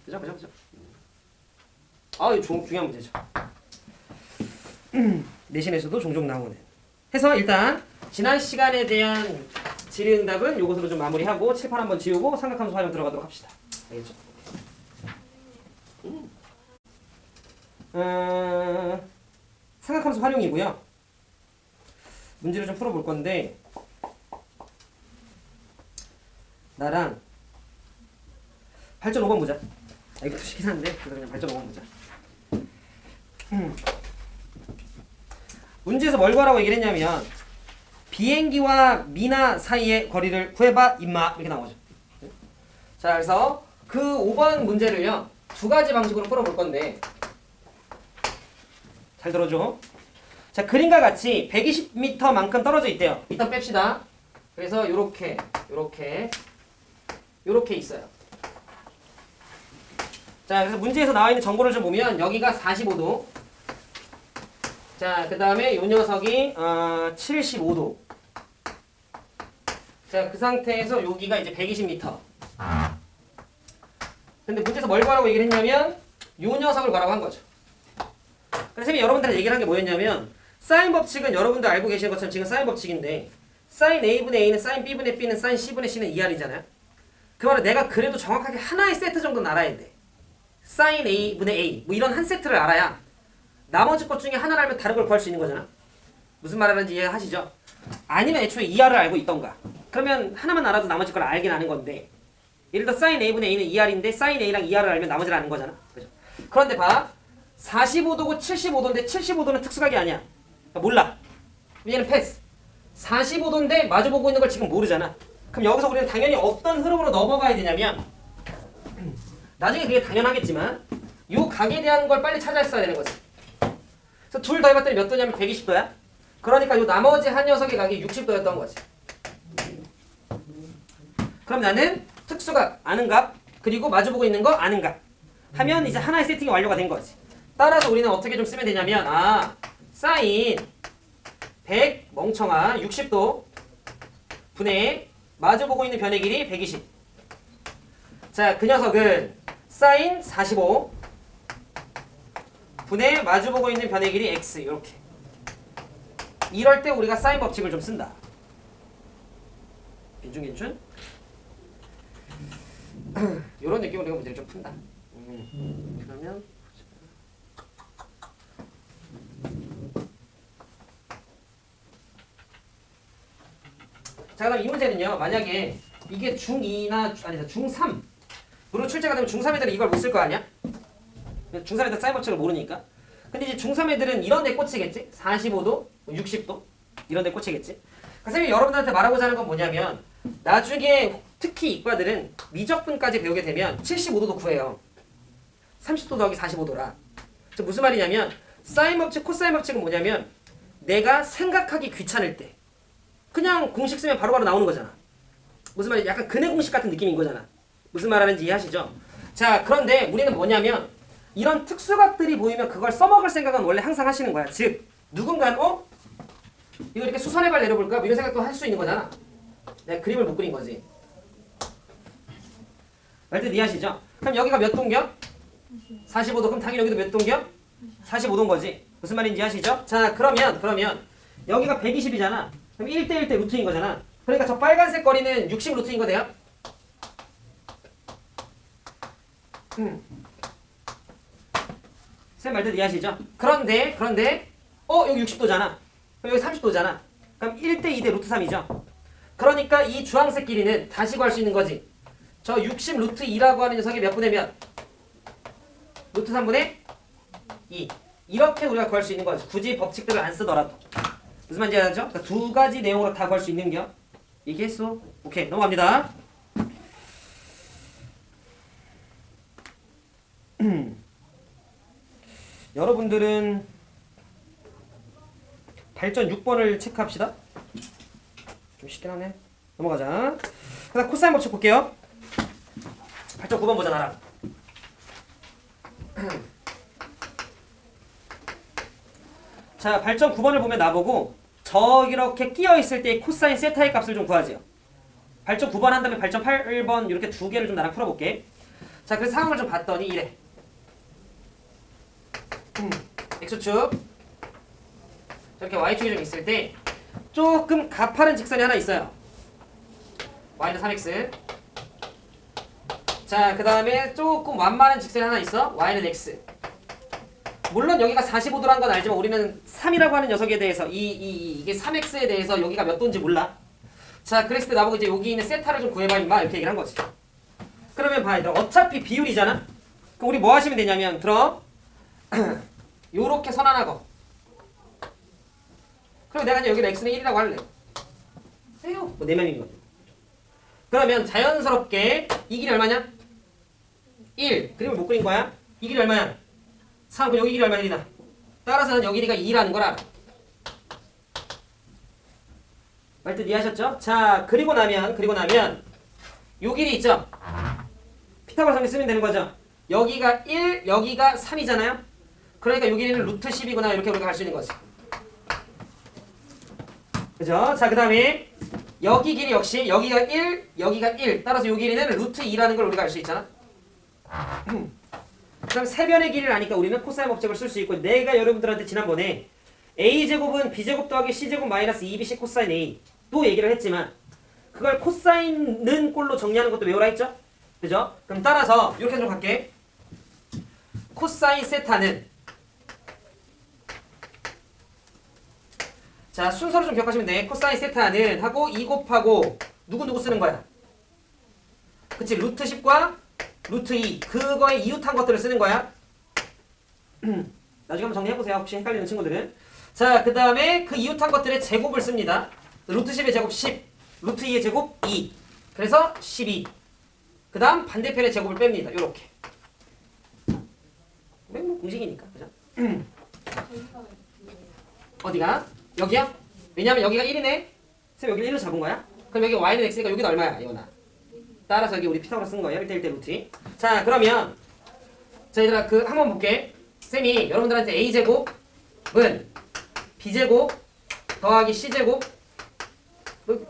S1: 그죠? 그죠? 그죠? 아, 이거 중요한 문제죠. 내신에서도 종종 나오는. 해서 일단 지난 시간에 대한 질의응답은 요것으로 좀 마무리하고 칠판 한번 지우고 삼각함수 활용 들어가도록 합시다. 알겠죠? 삼각함수 활용이고요. 문제를 좀 풀어볼 건데, 나랑 8.5번 보자. 이것도 쉽긴 한데 그래서 그냥 8.5번 보자. 문제에서 뭘 구하라고 얘기를 했냐면 비행기와 미나 사이의 거리를 구해봐 임마, 이렇게 나오죠. 자, 그래서 그 5번 문제를요 두 가지 방식으로 풀어볼 건데, 잘 들어줘. 자, 그림과 같이 120m만큼 떨어져 있대요. 일단 뺍시다. 그래서 요렇게 있어요. 자, 그래서 문제에서 나와 있는 정보를 좀 보면 여기가 45도. 자, 그 다음에 요 녀석이 75도. 자, 그 상태에서 여기가 이제 120m. 근데 문제에서 뭘 구하라고 얘기를 했냐면 요 녀석을 구하라고 한 거죠. 그래서 여러분들한테 얘기를 한 게 뭐였냐면, 사인 법칙은 여러분들 알고 계시는 것처럼 지금 사인 법칙인데 사인 a분의 a는 사인 b분의 b는 사인 c분의 c는 2r이잖아요. 그 말은 내가 그래도 정확하게 하나의 세트 정도는 알아야 돼. 사인 a분의 a 뭐 이런 한 세트를 알아야 나머지 것 중에 하나를 알면 다른 걸 구할 수 있는 거잖아. 무슨 말하는지 이해하시죠? 아니면 애초에 2r을 알고 있던가. 그러면 하나만 알아도 나머지 걸 알긴 아는 건데, 예를 들어 사인 a분의 a는 2r인데 사인 a랑 2r을 알면 나머지를 아는 거잖아. 그죠? 그런데 봐. 45도고 75도인데 75도는 특수각이 아니야. 몰라. 얘는 패스. 45도인데 마주보고 있는 걸 지금 모르잖아. 그럼 여기서 우리는 당연히 어떤 흐름으로 넘어가야 되냐면 나중에 그게 당연하겠지만 요 각에 대한 걸 빨리 찾아냈어야 되는 거지. 그래서 둘 더 해봤더니 몇 도냐면 120도야. 그러니까 요 나머지 한 녀석의 각이 60도였던 거지. 그럼 나는 특수각, 아는 각, 그리고 마주보고 있는 거 아는 각 하면 이제 하나의 세팅이 완료가 된 거지. 따라서 우리는 어떻게 좀 쓰면 되냐면 사인 100 멍청아 60도 분의 마주보고 있는 변의 길이 120. 자, 그 녀석은 사인 45 분의 마주보고 있는 변의 길이 x 이렇게. 이럴 때 우리가 사인 법칙을 좀 쓴다. 괜춘? 이런 느낌으로 우리가 문제를 좀 푼다. 그러면 자, 그다음 이 문제는요. 만약에 이게 중2나 아니다 중3으로 출제가 되면 중3 애들은 이걸 못 쓸 거 아니야? 중3 애들 사인 법칙을 모르니까. 근데 이제 중3 애들은 이런 데 꽂히겠지? 45도, 60도 이런 데 꽂히겠지? 그러니까 선생님이 여러분들한테 말하고자 하는 건 뭐냐면 나중에 특히 이과들은 미적분까지 배우게 되면 75도도 구해요. 30도 더하기 45도라. 무슨 말이냐면 사인 법칙, 코사인 법칙은 뭐냐면 내가 생각하기 귀찮을 때 그냥 공식 쓰면 바로바로 나오는 거잖아. 무슨 말이야? 약간 근해 공식 같은 느낌인 거잖아. 무슨 말하는지 이해하시죠? 자, 그런데 우리는 뭐냐면 이런 특수각들이 보이면 그걸 써먹을 생각은 원래 항상 하시는 거야. 즉 누군가는 이거 이렇게 수선의 발 내려볼까? 뭐 이런 생각도 할 수 있는 거잖아. 내가 그림을 못 그린 거지. 말뜻 이해하시죠? 그럼 여기가 몇 도인겨? 45도. 그럼 당연히 여기도 몇 도인겨? 45도인 거지. 무슨 말인지 아시죠? 자, 그러면 여기가 120이잖아. 그럼 1대 1대 루트인 거잖아. 그러니까 저 빨간색 거리는 60 루트인 거돼요? 쌤 말뜻 이해하시죠? 그런데 여기 60도잖아. 그럼 여기 30도잖아. 그럼 1대 2대 루트 3이죠. 그러니까 이 주황색 길이는 다시 구할 수 있는 거지. 저 60 루트 2라고 하는 녀석이 몇 분의 몇? 루트 3분의 2. 이렇게 우리가 구할 수 있는 거지. 굳이 법칙들을 안 쓰더라도. 무슨 말인지 알았죠? 그러니까 두 가지 내용으로 다 구할 수 있는겨. 이해했어? 오케이, 넘어갑니다. 여러분들은 발전 6번을 체크합시다. 좀 쉽긴 하네. 넘어가자. 그다음 코사인 법칙 볼게요. 발전 9번 보자 나랑. 자, 발전 9번을 보면 나보고 이렇게 끼어 있을 때 코사인 세타의 값을 좀 구하세요. 발전 9번 한 다음에 발전 8번 이렇게 두 개를 좀 나랑 풀어볼게. 자, 그래서 상황을 좀 봤더니 이래. x축 저렇게 y축이 좀 있을 때 조금 가파른 직선이 하나 있어요. y는 3x. 자, 그 다음에 조금 완만한 직선이 하나 있어. y는 x. 물론 여기가 45도란 건 알지만 우리는 3이라고 하는 녀석에 대해서 이게 3x에 대해서 여기가 몇 도인지 몰라. 자, 그랬을 때 나보고 이제 여기 있는 세타를 좀 구해봐 임마 이렇게 얘기를 한 거지. 그러면 봐 얘들아, 어차피 비율이잖아. 그럼 우리 뭐 하시면 되냐면 들어 요렇게 선 하나 거. 그리고 내가 이제 여기는 x는 1이라고 할래. 세요. 뭐 내 맘인 거지. 그러면 자연스럽게 이 길이 얼마냐? 1. 그림을 못 그린 거야. 이 길이 얼마야? 3. 그럼 여기 길이 얼마야? 1이다. 따라서는 여기 길이가 2라는 걸 알아. 말뜻 이해하셨죠? 자, 그리고 나면 요 길이 있죠? 피타고라스 정리 쓰면 되는 거죠? 여기가 1, 여기가 3이잖아요? 그러니까 요 길이는 루트 10이구나 이렇게 우리가 갈 수 있는 거지. 그죠? 자, 그 다음에 여기 길이 역시 여기가 1, 여기가 1. 따라서 요 길이는 루트 2라는 걸 우리가 알 수 있잖아. 그럼 세 변의 길이를 아니까 우리는 코사인 법칙을 쓸 수 있고, 내가 여러분들한테 지난번에 a제곱은 b제곱 더하기 c제곱 마이너스 2bc 코사인 a 또 얘기를 했지만 그걸 코사인은 꼴로 정리하는 것도 외우라 했죠? 그죠? 그럼 따라서 이렇게 좀 갈게. 코사인 세타는, 자, 순서로 좀 기억하시면 돼. 코사인 세타는 하고 2 곱하고 누구 쓰는 거야? 그치? 루트 10과 루트 2 그거에 이웃한 것들을 쓰는 거야. 나중에 한번 정리해보세요. 혹시 헷갈리는 친구들은. 자, 그 다음에 그 이웃한 것들의 제곱을 씁니다. 루트 10의 제곱 10, 루트 2의 제곱 2. 그래서 12. 그 다음 반대편의 제곱을 뺍니다. 요렇게. 뭐 공식이니까. 그죠? 어디가? 여기야? 왜냐면 여기가 1이네? 쌤 여기를 1로 잡은 거야? 그럼 여기 y는 x니까 여기는 얼마야? 이거나. 따라서 여기 우리 피타고라스 쓴 거예요. 1대1 대 루트 2. 자, 그러면 자, 얘들아 그 한번 볼게. 쌤이 여러분들한테 a제곱은 b제곱 더하기 c제곱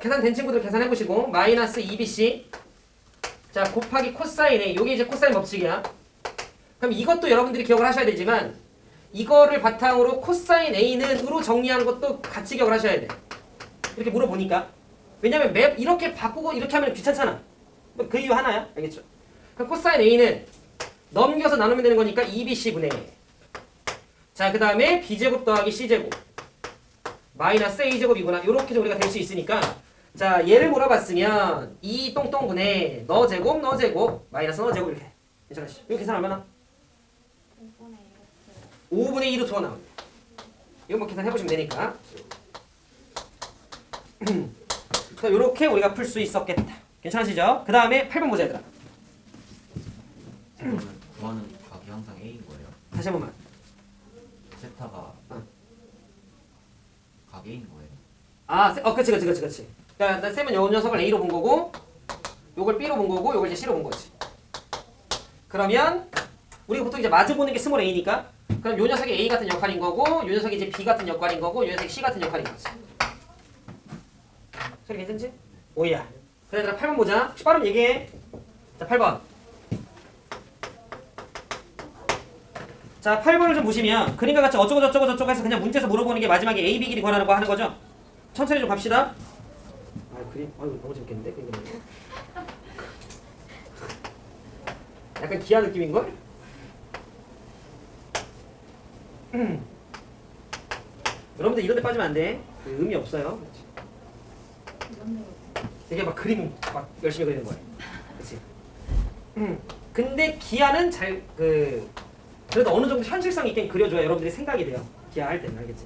S1: 계산된 친구들 계산해보시고 마이너스 2bc 자 곱하기 코사인 a 요게 이제 코사인 법칙이야. 그럼 이것도 여러분들이 기억을 하셔야 되지만 이거를 바탕으로 코사인 a는 으로 정리한 것도 같이 기억을 하셔야 돼. 이렇게 물어보니까 왜냐면 맵 이렇게 바꾸고 이렇게 하면 귀찮잖아. 그 이유 하나야. 알겠죠? 그럼 코사인 a는 넘겨서 나누면 되는 거니까 2bc분의 자 그 다음에 b제곱 더하기 c제곱 마이너스 a제곱이구나. 요렇게 우리가 될 수 있으니까 자 얘를 물어봤으면 2 똥똥분의 너 제곱 너 제곱 마이너스 너 제곱 이렇게 괜찮으시죠? 이거 계산 얼마나? 5분의 2로 투어 나옵니다. 이거 뭐 계산해보시면 되니까 자 요렇게 우리가 풀 수 있었겠다. 괜찮으시죠? 그 다음에 8번 보자 얘들아.
S2: 그러면 구하는 값이 항상 a인 거예요?
S1: 다시 한 번만.
S2: 세타가 각 a인 거예요?
S1: 아, 그치. 그러니까 쌤은 요 녀석을 A로 본 거고, 요걸 B로 본 거고, 요걸 이제 C로 본 거지. 그러면 우리가 보통 이제 마주 보는 게 스몰 A니까, 그럼 요 녀석이 A 같은 역할인 거고, 요 녀석이 이제 B 같은 역할인 거고, 요 녀석이 C 같은 역할인 거지. 소리 괜찮지? 오야. 그래, 얘들아 8번 보자. 혹시 빠르면 얘기해. 자, 8번. 자, 8번을 좀 보시면 그림과 같이 어쩌고 저쩌고 저쩌고 해서 그냥 문제에서 물어보는 게 마지막에 A, B 길이 구하는 거 하는 거죠? 천천히 좀 갑시다. 아, 그림, 아유, 너무 재밌겠는데? 그림 보는 거. 약간 기아 느낌인걸? 여러분들 이런 데 빠지면 안 돼. 그 의미 없어요. 되게 막 그림 막 열심히 그리는 거야. 그치? 근데 기아는 그래도 어느 정도 현실성 있게 그려줘야 여러분들이 생각이 돼요. 기아 할 때는 알겠지?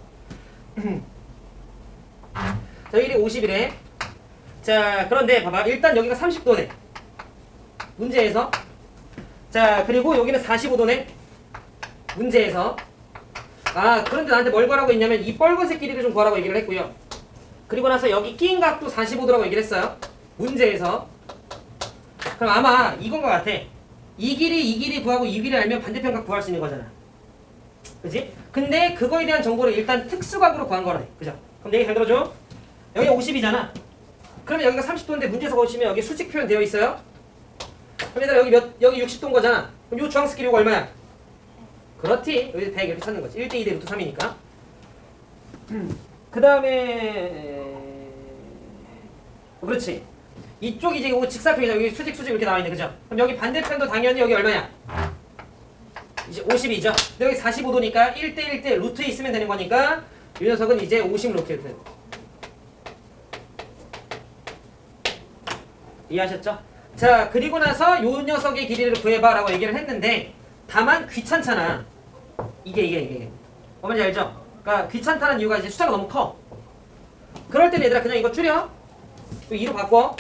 S1: 자, 1이 50이래. 자, 그런데 봐봐. 일단 여기가 30도네. 문제에서. 자, 그리고 여기는 45도네. 문제에서. 아, 그런데 나한테 뭘 구하라고 했냐면 이 빨간색 길이를 좀 구하라고 얘기를 했고요. 그리고 나서 여기 끼인 각도 45도라고 얘기를 했어요. 문제에서. 그럼 아마 이건 것 같아. 이 길이 구하고 이 길이 알면 반대편 각 구할 수 있는 거잖아. 그지? 근데 그거에 대한 정보를 일단 특수각으로 구한 거래. 그죠? 그럼 얘기 잘 들어줘. 여기 50이잖아. 그러면 여기가 30도인데 문제에서 보시면 여기 수직 표현 되어 있어요. 그럼 얘들아 여기 60도인 거잖아. 그럼 요 주황색 길이 이거 얼마야? 그렇지. 여기 100 이렇게 찾는 거지. 1대 2 대 루트 3이니까. 그 다음에 그렇지. 이쪽 이제 이거 직사표이죠. 여기 수직 이렇게 나와 있네. 그죠? 그럼 여기 반대편도 당연히 여기 얼마야? 이제 50이죠. 근데 여기 45도니까 1대 1대 루트에 있으면 되는 거니까 이 녀석은 이제 50 루트 이렇게 되는 거죠. 이해하셨죠? 자, 그리고 나서 요 녀석의 길이를 구해봐라고 얘기를 했는데 다만 귀찮잖아. 이게. 뭔지 알죠? 그러니까 귀찮다는 이유가 이제 숫자가 너무 커. 그럴 때는 얘들아 그냥 이거 줄여. 2로 바꿔.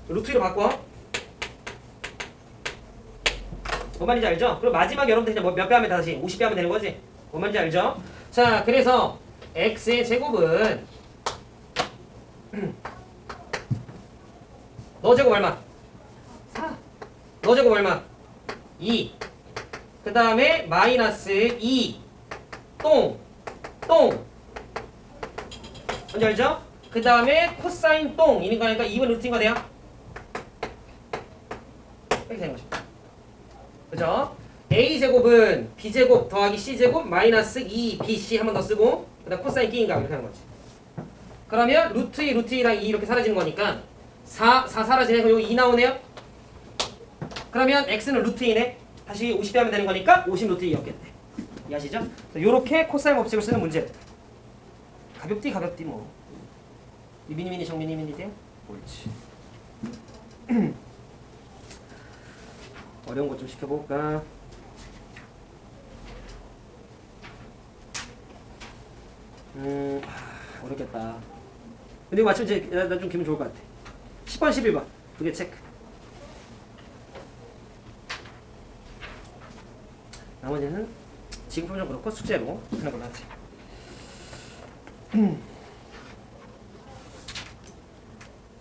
S1: 루트 2로 바꿔. 뭔 말인지 알죠? 그리고 마지막에 여러분들 이제 몇 배 하면 다시 50배 하면 되는 거지? 뭔 말인지 알죠? 자, 그래서 x의 제곱은 너 제곱 얼마? 4. 너 제곱 얼마? 2. 그 다음에 마이너스 2. 똥. 뭔지 알죠? 그 다음에 코사인 똥. 이는 거니까 2번 루트인 거 돼요? 이렇게 되는 거죠. 그죠? a제곱은 b제곱 더하기 c제곱 마이너스 2bc 한 번 더 쓰고 그 다음 코사인 끼인가 이렇게 하는 거지. 그러면 루트 2, 루트 2랑 2 이렇게 사라지는 거니까 4 사라지네. 그럼 여기 2 나오네요. 그러면 x는 루트 2네. 다시 50배 하면 되는 거니까 50 루트 2였겠네. 이해하시죠? 요렇게 코사인 법칙을 쓰는 문제. 가볍디 뭐. 이 미니 정미니 돼요? 옳지. 어려운 거 좀 시켜볼까? 어렵겠다. 근데 이거 맞추면 이제 나 좀 기분 좋을 것 같아. 10번, 11번 두 개 체크. 나머지는 지금 좀 그렇고 숙제로 하는 걸로 하지.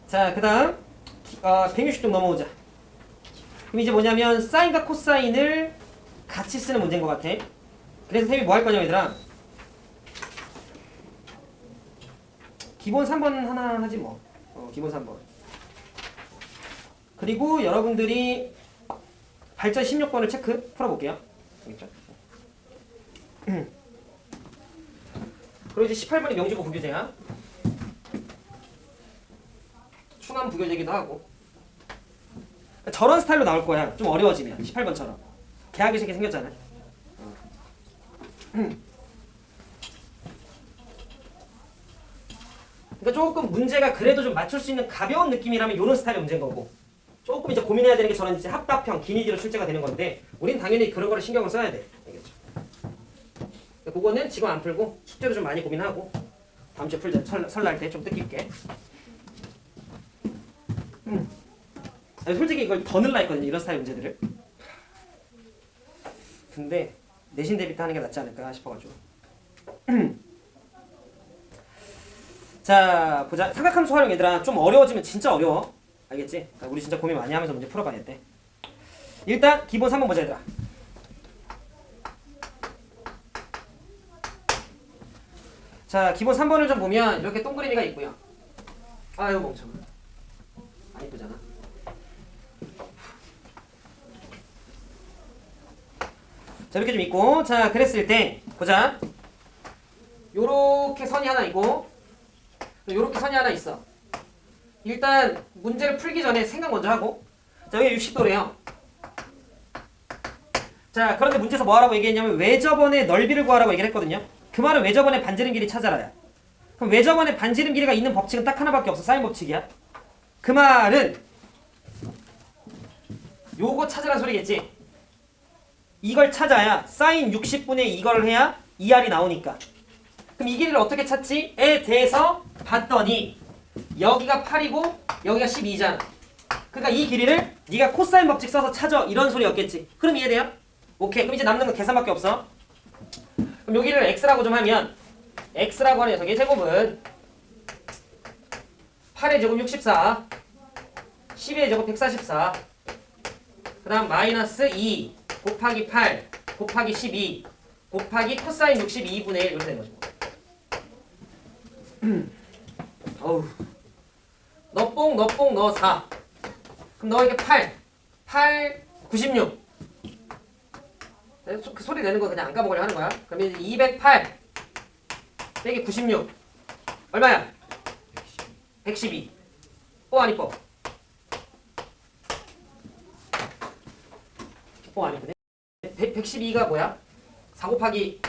S1: 자, 그 다음 160쪽 넘어오자. 그럼 이제 뭐냐면 사인과 코사인을 같이 쓰는 문제인 것 같아. 그래서 쌤이 뭐 할 거냐 얘들아. 기본 3번 하나 하지 뭐. 기본 3번. 그리고 여러분들이 발전 16번을 체크 풀어볼게요. 알겠죠? 그리고 이제 18번이 명지고 부교재야. 충암 부교재기도 하고. 저런 스타일로 나올 거야. 좀 어려워지면 18번처럼. 개하기 쉽게 생겼잖아. 그러니까 조금 문제가 그래도 좀 맞출 수 있는 가벼운 느낌이라면 이런 스타일의 문제인 거고, 조금 이제 고민해야 되는 게 저는 이제 합답형 기니디로 출제가 되는 건데, 우린 당연히 그런 거를 신경을 써야 돼. 알겠죠? 그거는 지금 안 풀고 숙제로 좀 많이 고민하고 다음 주에 풀자. 설날 때 좀 뜻깊게. 아니, 솔직히 이걸 더 넣으려 했거든요. 이런 스타일 문제들을. 근데 내신 대비 때 하는 게 낫지 않을까 싶어가지고. 자, 보자. 삼각함수 활용 얘들아 좀 어려워지면 진짜 어려워. 알겠지? 그러니까 우리 진짜 고민 많이 하면서 문제 풀어봐야 돼. 일단 기본 3번 보자 얘들아. 자, 기본 3번을 좀 보면 이렇게 동그라미가 있고요. 아유 멍청아. 안 이쁘잖아. 자, 이렇게 좀 있고, 자, 그랬을 때 보자. 요렇게 선이 하나 있고 요렇게 선이 하나 있어. 일단 문제를 풀기 전에 생각 먼저 하고. 자, 여기 60도래요. 자, 그런데 문제에서 뭐 하라고 얘기했냐면 외접원의 넓이를 구하라고 얘기를 했거든요. 그 말은 외접원의 반지름 길이 찾아라야. 그럼 외접원의 반지름 길이가 있는 법칙은 딱 하나밖에 없어. 사인 법칙이야. 그 말은 요거 찾으라는 소리겠지. 이걸 찾아야 사인 60분의 이걸 해야 2R이 나오니까. 그럼 이 길이를 어떻게 찾지?에 대해서 봤더니 여기가 8이고 여기가 12잖아. 그러니까 이 길이를 네가 코사인 법칙 써서 찾아, 이런 소리였겠지. 그럼 이해돼요? 오케이. 그럼 이제 남는 건 계산밖에 없어. 그럼 여기를 x라고 좀 하면 x라고 하는 녀석의 제곱은 8의 제곱 64, 12의 제곱 144, 그 다음 마이너스 2 곱하기 8 곱하기 12 곱하기 코사인 62분의 1 이렇게 되는 거죠. 어우, 너 4. 그럼 너에게 8 96. 그 소리 내는 거 그냥 안 까먹으려 하는 거야. 그러면 이제 208 빼기 96 얼마야? 112. 안 이뻐? 안 이쁘네. 112가 뭐야? 4 곱하기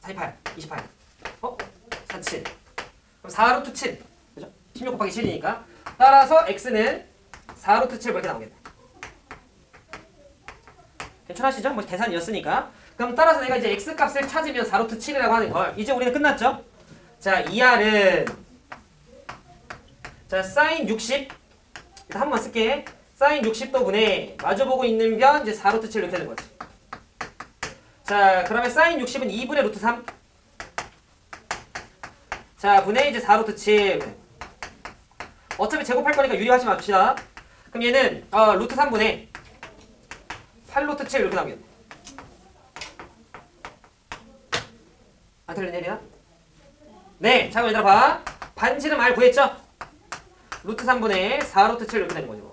S1: 48, 28. 47. 그럼 4루트 7. 그죠? 16 곱하기 7이니까. 따라서 x는 4루트 7 이렇게 나오겠네. 괜찮으시죠? 뭐 계산이었으니까. 그럼 따라서 내가 이제 x 값을 찾으면 4루트 7이라고 하는 걸. 이제 우리는 끝났죠? 자, 2r은 자, 사인 60. 일단 한 번만 쓸게. 사인 60도분의 마주보고 있는 변 이제 4루트 7 이렇게 되는 거지. 자, 그러면 사인 60은 2분의 루트 3. 자, 분의 이제 4루트 7. 어차피 제곱할 거니까 유리하지 맙시다. 그럼 얘는 루트 3분의 8루트 7 이렇게 나오겠네. 안 틀린 일이야? 네, 자, 그럼 얘들아 봐. 반지름 R 구했죠? 루트 3분의 4루트 7 이렇게 되는 거죠.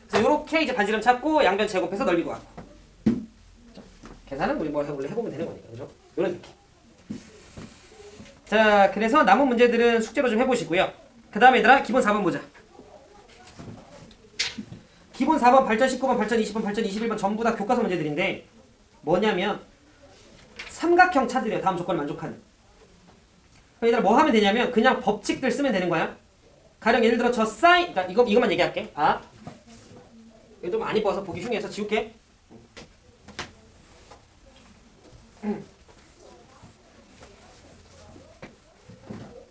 S1: 그래서 요렇게 이제 반지름 찾고 양변 제곱해서 넓이 구하고. 계산은 우리 뭐 원래 해보면 되는 거니까, 그죠? 요런 느낌. 자, 그래서 남은 문제들은 숙제로 좀 해보시고요. 그 다음에 얘들아 기본 4번 보자. 기본 4번, 발전 19번, 발전 20번, 발전 21번 전부 다 교과서 문제들인데 뭐냐면 삼각형 찾으래요. 다음 조건을 만족하는. 그럼 얘들아 뭐 하면 되냐면 그냥 법칙들 쓰면 되는 거야. 가령 예를 들어 저 사인, 그러니까 이것만 얘기할게. 봐. 이거 좀 안 이뻐서 보기 흉해서 지울게.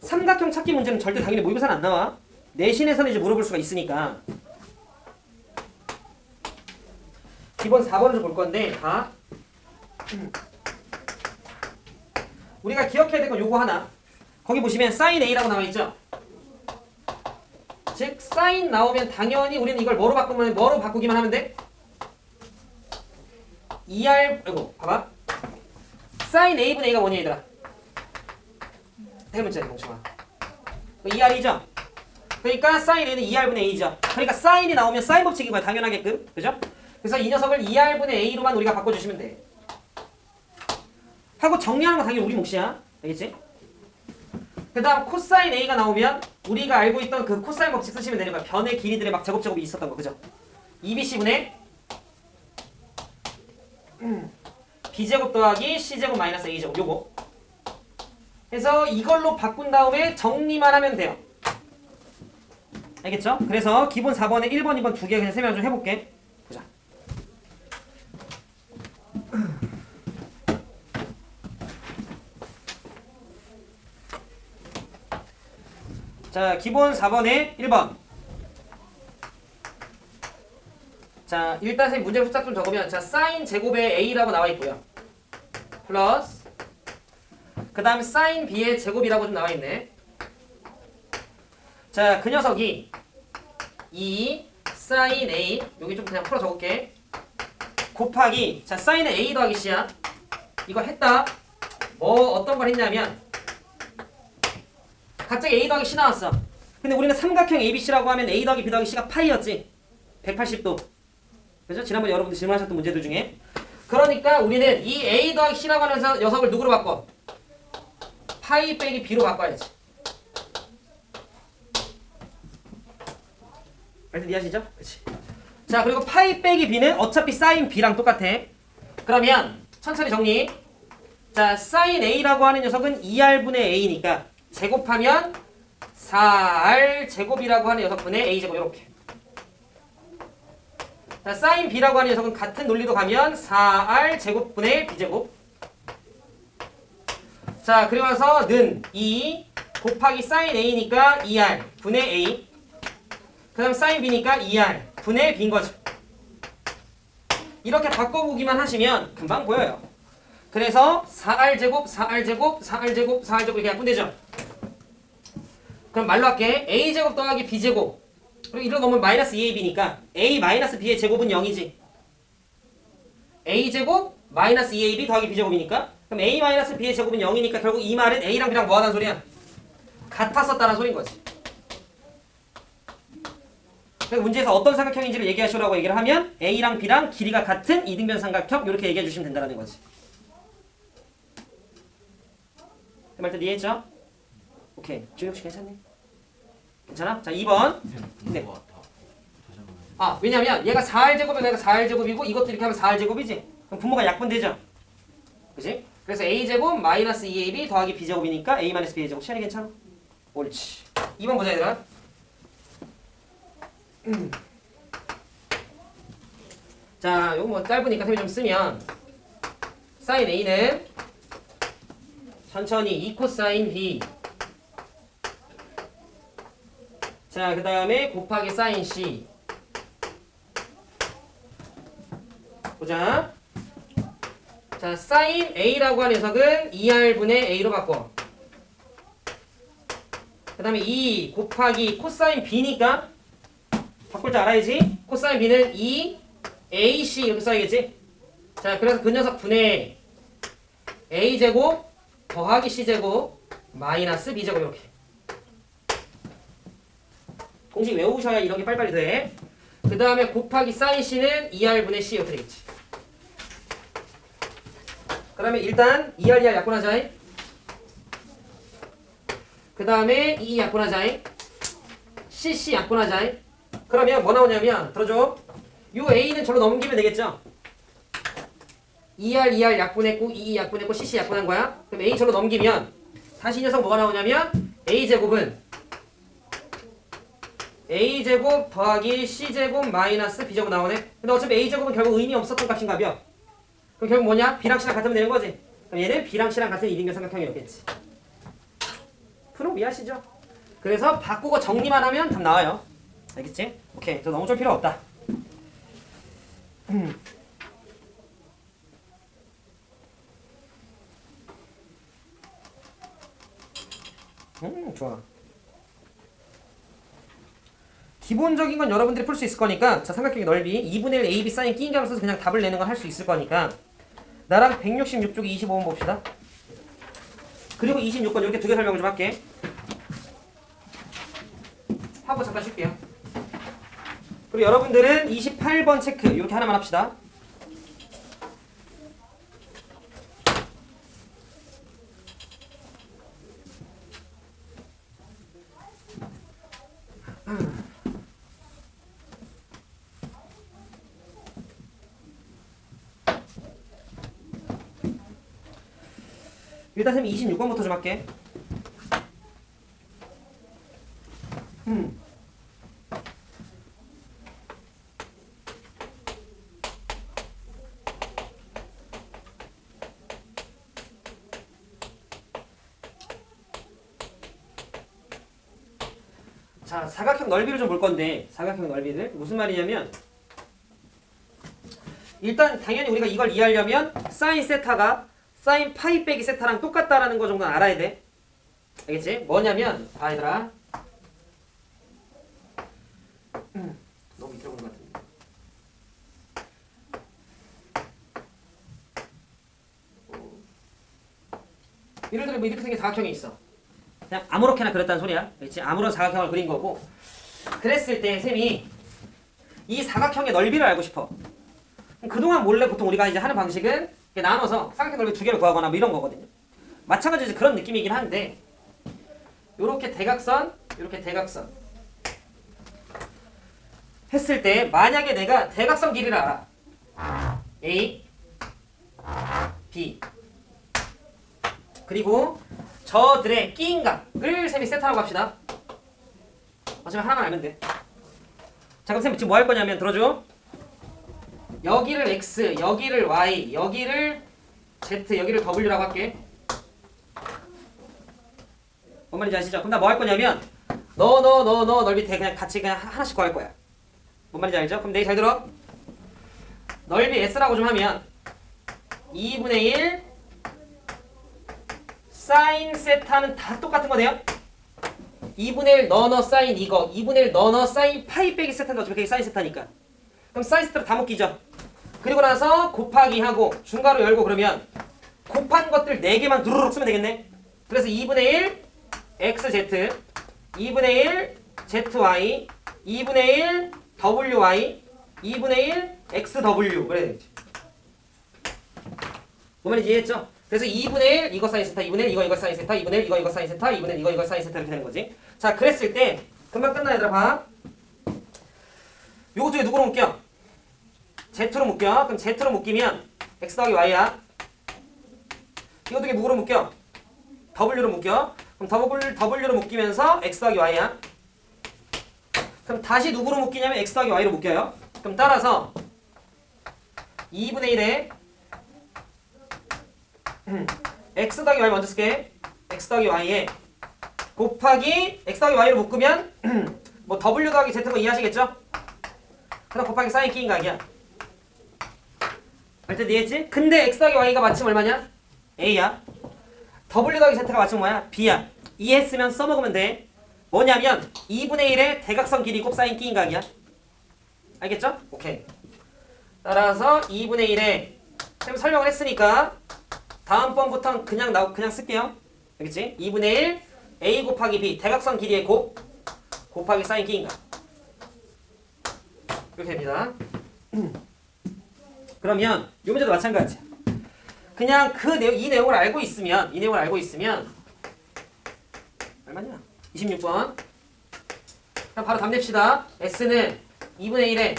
S1: 삼각형 찾기 문제는 절대 당연히 모의고사는 안 나와. 내신에서는 이제 물어볼 수가 있으니까. 기본 4번을 좀 볼 건데 봐. 우리가 기억해야 될 건 요거 하나. 거기 보시면 sin A라고 나와 있죠. 즉 sin 나오면 당연히 우리는 이걸 뭐로 바꾸기만 하면 돼? 2R 아이고 봐봐. sin A분의 A가 뭐니 얘들아? 대문자리 공식아. 2R이죠? 그러니까 sin A는 2R분의 A죠. 그러니까 sin이 나오면 sin 법칙이 뭐야? 당연하게끔. 그죠? 그래서 이 녀석을 2R분의 A로만 우리가 바꿔주시면 돼. 하고 정리하는 건 당연히 우리 몫이야. 알겠지? 그 다음 코사인 A가 나오면 우리가 알고 있던 그 코사인 법칙 쓰시면 되는 거야. 변의 길이들의 막 제곱제곱이 있었던 거. 그죠? 2BC분의 B제곱 더하기 C제곱 마이너스 A제곱 요거 해서 이걸로 바꾼 다음에 정리만 하면 돼요. 알겠죠? 그래서 기본 4번에 1번, 2번 두 개 그냥 설명 좀 해볼게. 보자. 자, 기본 4번에 1번. 자, 일단 선생님 문제 후딱 좀 적으면 자, sin 제곱의 a라고 나와 있고요. 플러스 그 다음에 sin b의 제곱이라고 좀 나와 있네. 자, 그 녀석이 2 sin a 여기 좀 그냥 풀어 적을게. 곱하기 자, sin a 더하기 c야. 이거 했다. 어떤 걸 했냐면 갑자기 a 더하기 c 나왔어. 근데 우리는 삼각형 ABC라고 하면 a 더하기 b 더하기 c가 파이였지. 180도. 그죠? 지난번에 여러분들 질문하셨던 문제들 중에. 그러니까 우리는 이 a 더하기 c라고 하는 녀석을 누구로 바꿔? 파이 빼기 b로 바꿔야지. 알겠 이해하시죠? 그치. 자, 그리고 파이 빼기 b는 어차피 sin b랑 똑같아. 그러면 천천히 정리. 자, sin a라고 하는 녀석은 2r분의 a니까 제곱하면 4r 제곱이라고 하는 녀석분의 a 제곱 이렇게. 자, sin b라고 하는 녀석은 같은 논리로 가면 4r 제곱분의 b 제곱. 자, 그리고 나서 는 2 곱하기 sin a니까 2r 분의 a. 그 다음 sin b니까 2r 분의 b인 거죠. 이렇게 바꿔보기만 하시면 금방 보여요. 그래서 4r 제곱, 4r 제곱, 4r 제곱, 4r 제곱 이렇게 약분되죠. 그럼 말로 할게. a 제곱 더하기 b 제곱. 그리고 이로 넣으면 마이너스 2ab니까 a 마이너스 b의 제곱은 0이지. a 제곱 마이너스 2ab 더하기 b 제곱이니까 그럼 a 마이너스 b의 제곱은 0이니까 결국 이 말은 a랑 b랑 뭐 하다는 소리야? 같았었다는 소린 거지. 그래서 문제에서 어떤 삼각형인지를 얘기하시라고 얘기를 하면 a랑 b랑 길이가 같은 이등변 삼각형 이렇게 얘기해 주시면 된다는 거지. 그 말도 이해했죠? 오케이. 지금 혹시 괜찮니? 괜찮아? 자, 2번. 네. 아, 왜냐면 얘가 4r 제곱이면 얘가 4r 제곱이고 이것도 이렇게 하면 4r 제곱이지. 그럼 분모가 약분되죠. 그치? 그래서 a 제곱 마이너스 2ab 더하기 b 제곱이니까 a 마이너스 b 제곱. 시간이 괜찮아? 옳지. 2번 보자 얘들아. 자, 요거 뭐 짧으니까 셈이 좀 쓰면 sin a는 천천히 2 코사인 b. 자, 그 다음에 곱하기 sin c. 보자. 자, sin a라고 하는 녀석은 2r분의 a로 바꿔. 그 다음에 2 곱하기 코사인 b니까 바꿀 줄 알아야지. 코사인 b는 2ac 이렇게 써야겠지. 자, 그래서 그 녀석 분의 a제곱 더하기 c제곱 마이너스 b제곱 이렇게. 공식 외우셔야 이런 게 빨리빨리 돼. 그 다음에 곱하기 sin c는 2r분의 c 이렇게 되겠지. 그 다음에 일단 2r, 2r 약분하자. 그 다음에 2 약분하자. cc 약분하자. 그러면 뭐 나오냐면 들어줘. 요 a는 절로 넘기면 되겠죠. 2r, 2r 약분했고 2 약분했고 cc 약분한 거야. 그럼 a 절로 넘기면 다시 이 녀석 뭐가 나오냐면 a제곱은 a제곱 더하기 c제곱 마이너스 b제곱 나오네. 근데 어차피 a제곱은 결국 의미 없었던 값인가벼. 그럼 결국 뭐냐? b랑 c랑 같으면 되는 거지. 그럼 얘는 B랑 C랑 같은 이등변 삼각형이었겠지. 프로 이해하시죠? 그래서 바꾸고 정리만 하면 답 나와요. 알겠지? 오케이. 저 너무 쫄 필요 없다. 좋아. 기본적인 건 여러분들이 풀 수 있을 거니까 자 삼각형의 넓이 2분의 1 AB 사인 끼인 값을 써서 그냥 답을 내는 건 할 수 있을 거니까 나랑 166쪽에 25번 봅시다. 그리고 26번 이렇게 두 개 설명 좀 할게. 하고 잠깐 쉴게요. 그리고 여러분들은 28번 체크 이렇게 하나만 합시다. 일단 쌤 26번부터 좀 할게. 자, 사각형 넓이를 좀 볼 건데 사각형 넓이를 무슨 말이냐면 일단 당연히 우리가 이걸 이해하려면 사인 세타가 사인 파이 빼기 세타랑 똑같다라는 거 정도는 알아야 돼. 알겠지? 뭐냐면 봐 얘들아 너무 밑으로 오는 것 같은데 예를 들어 뭐 이렇게 생긴 사각형이 있어. 그냥 아무렇게나 그렸다는 소리야. 그렇지? 아무런 사각형을 그린 거고 그랬을 때 쌤이 이 사각형의 넓이를 알고 싶어. 그동안 몰래 보통 우리가 이제 하는 방식은 이렇게 나눠서 사각형 넓이 두 개를 구하거나 뭐 이런 거거든요. 마찬가지로 그런 느낌이긴 한데 요렇게 대각선, 요렇게 대각선 했을 때 만약에 내가 대각선 길이를 알아. A, B 그리고 저들의 끼인 값을 쌤이 세타라고 합시다. 어차피 하나만 알면 돼. 자 그럼 쌤 지금 뭐 할 거냐면 들어줘. 여기를 X, 여기를 Y, 여기를 Z, 여기를 W라고 할게. 뭔 말인지 아시죠? 그럼 나 뭐 할 거냐면 너 넓이 대 그냥 같이 그냥 하나씩 구할 거야. 뭔 말인지 알죠? 그럼 내 잘 들어. 넓이 S라고 좀 하면 2분의 1 사인 세타는 다 똑같은 거네요. 2분의 1 너 사인 이거 2분의 1 너 사인 파이 빼기 세타인데 어차피 그게 사인 세타니까 그럼 사인 세타로 다 묶이죠. 그리고 나서 곱하기 하고 중괄호 열고 그러면 곱한 것들 4개만 두루룩 쓰면 되겠네. 그래서 2분의 1 xz 2분의 1 zy 2분의 1 wy 2분의 1 xw 그래야 되겠지. 뭔 말인지 이해했죠? 그래서 2분의 1 이거 사인 세타 2분의 1 이거 사인 세타 2분의 1 이거 사인 세타 2분의 1 이거 사인 세타 이렇게 되는 거지. 자 그랬을 때 금방 끝나 얘들아 봐. 요거 중에 누구로 묶여? Z로 묶여. 그럼 Z로 묶이면 X 더하기 Y야. 이거 중에 누구로 묶여? W로 묶여. 그럼 W로 묶이면서 X 더하기 Y야. 그럼 다시 누구로 묶이냐면 X 더하기 Y로 묶여요. 그럼 따라서 2분의 1에 X 더하기 Y 먼저 쓸게. X 더하기 Y에 곱하기 X 더하기 Y로 묶으면 뭐 W 더하기 Z인 거 이해하시겠죠? 그다음 곱하기 사인 끼인 각이야. 알때 이해했지? 근데 X 더하기 Y가 마침 얼마냐? A야. W 더하기 Z가 마침 뭐야? B야. 이해했으면 써먹으면 돼. 뭐냐면 2분의 1의 대각선 길이 곱 사인 끼인 각이야. 알겠죠? 오케이. 따라서 2분의 1에 쌤 설명을 했으니까 다음번부터는 그냥 쓸게요. 알겠지? 2분의 1 A 곱하기 B 대각선 길이의 곱하기 사인 끼인 각. 이렇게 됩니다. 그러면 이 문제도 마찬가지. 그냥 이 내용을 알고 있으면 얼마냐? 26번. 그럼 바로 답 냅시다. S는 2분의 1에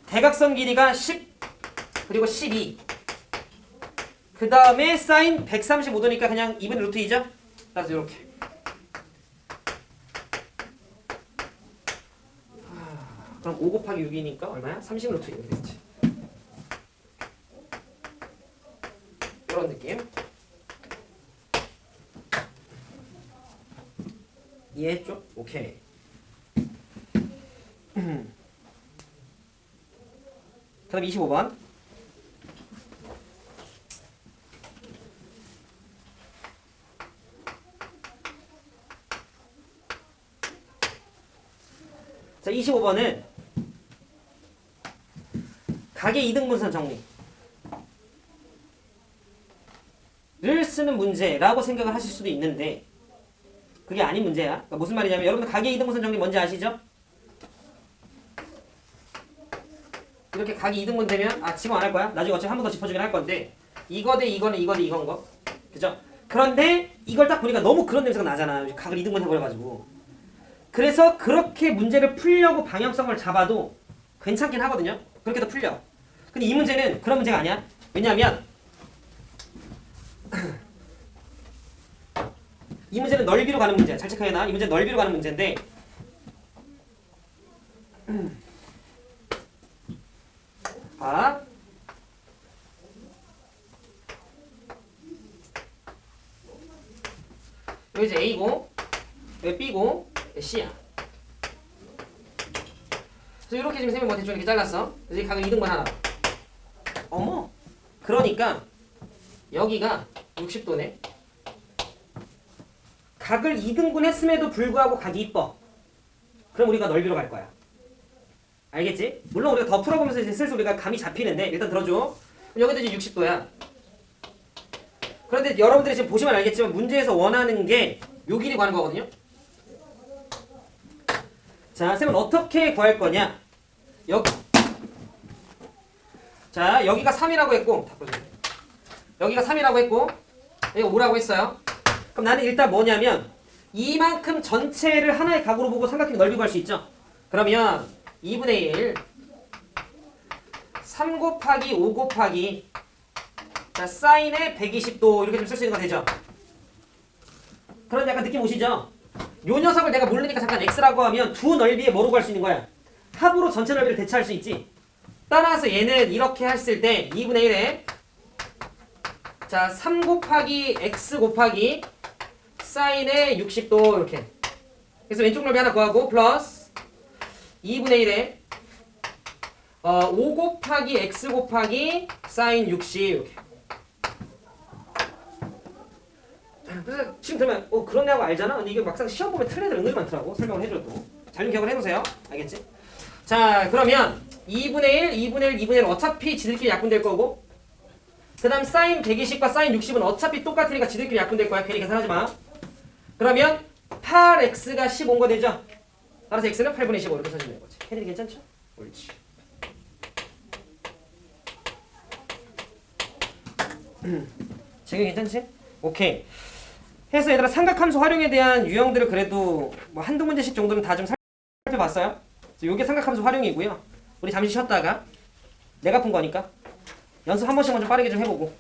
S1: 대각선 길이가 10 그리고 12. 그 다음에 사인 135도니까 그냥 2분의 루트 2죠? 따라서 이렇게. 그럼 5 곱하기 6이니까 얼마야? 30 루트 2 이렇게 되겠지. 이런 느낌. 이해했죠? 오케이. 그다음 25번. 자, 25번은 가계 이등분선 정리를 쓰는 문제라고 생각을 하실 수도 있는데 그게 아닌 문제야. 그러니까 무슨 말이냐면 여러분들 가계 이등분선 정리 뭔지 아시죠? 이렇게 가계 이등분 되면 지금 안 할 거야? 나중에 어차피 한 번 더 짚어주긴 할 건데 이거 대 이거는 이거 대 이건 거. 그죠? 그런데 이걸 딱 보니까 너무 그런 냄새가 나잖아. 각을 이등분 해버려가지고. 그래서 그렇게 문제를 풀려고 방향성을 잡아도 괜찮긴 하거든요. 그렇게도 풀려. 근데 이 문제는 그런 문제가 아니야. 왜냐하면 이 문제는 넓이로 가는 문제야. 잘 체크해놔. 이 문제는 넓이로 가는 문제인데 봐. 여기 이제 A고 여기 B고 여기 C야. 그래서 이렇게 지금 셈이 뭐 대충 이렇게 잘랐어. 그래서 이 각을 2등분 하나. 어머. 그러니까 여기가 60도네. 각을 2등분 했음에도 불구하고 각이 이뻐. 그럼 우리가 넓이로 갈 거야. 알겠지? 물론 우리가 더 풀어보면서 이제 슬슬 우리가 감이 잡히는데 일단 들어줘. 여기도 이제 60도야. 그런데 여러분들이 지금 보시면 알겠지만 문제에서 원하는 게 요 길이 가는 거거든요. 자, 쌤은 어떻게 구할 거냐? 자, 여기가 3이라고 했고 여기가 3이라고 했고 여기가 5라고 했어요. 그럼 나는 일단 뭐냐면 이만큼 전체를 하나의 각으로 보고 삼각형 넓이 구할 수 있죠? 그러면 2분의 1 3 곱하기 5 곱하기 자, 사인의 120도 이렇게 좀 쓸 수 있는 거 되죠? 그런 약간 느낌 오시죠? 요 녀석을 내가 모르니까 잠깐 x라고 하면 두 넓이에 뭐로 구할 수 있는 거야? 합으로 전체 넓이를 대체할 수 있지? 따라서 얘는 이렇게 했을 때 2분의 1에 자, 3 곱하기 x 곱하기 사인의 60도 이렇게 그래서 왼쪽 넓이 하나 구하고 플러스 2분의 1에 5 곱하기 x 곱하기 사인 60 이렇게. 그래서 지금 들으면 그렇네 하고 알잖아. 근데 이게 막상 시험 보면 틀린 애들 은근히 많더라고. 설명을 해줘도. 잘 좀 기억을 해놓으세요. 알겠지? 자, 그러면 2분의 1, 2분의 1, 2분의 1 어차피 지들끼리 약분될 거고 그 다음 사인 120과 사인 60은 어차피 똑같으니까 지들끼리 약분될 거야. 괜히 계산하지 마. 그러면 8x가 15인 거 되죠? 따라서 x는 8분의 15 이렇게 써주면 되는 거지. 해들이 괜찮죠? 옳지. 지금 괜찮지? 오케이. 해서 얘들아 삼각함수 활용에 대한 유형들을 그래도 뭐 한두 문제씩 정도는 다 좀 살펴봤어요. 요게 삼각함수 활용이고요. 우리 잠시 쉬었다가 내가 푼 거니까 연습 한 번씩만 좀 빠르게 좀 해보고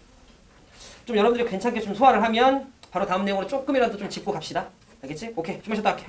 S1: 좀 여러분들이 괜찮게 좀 소화를 하면 바로 다음 내용으로 조금이라도 좀 짚고 갑시다. 알겠지? 오케이. 좀만 쉬었다 할게.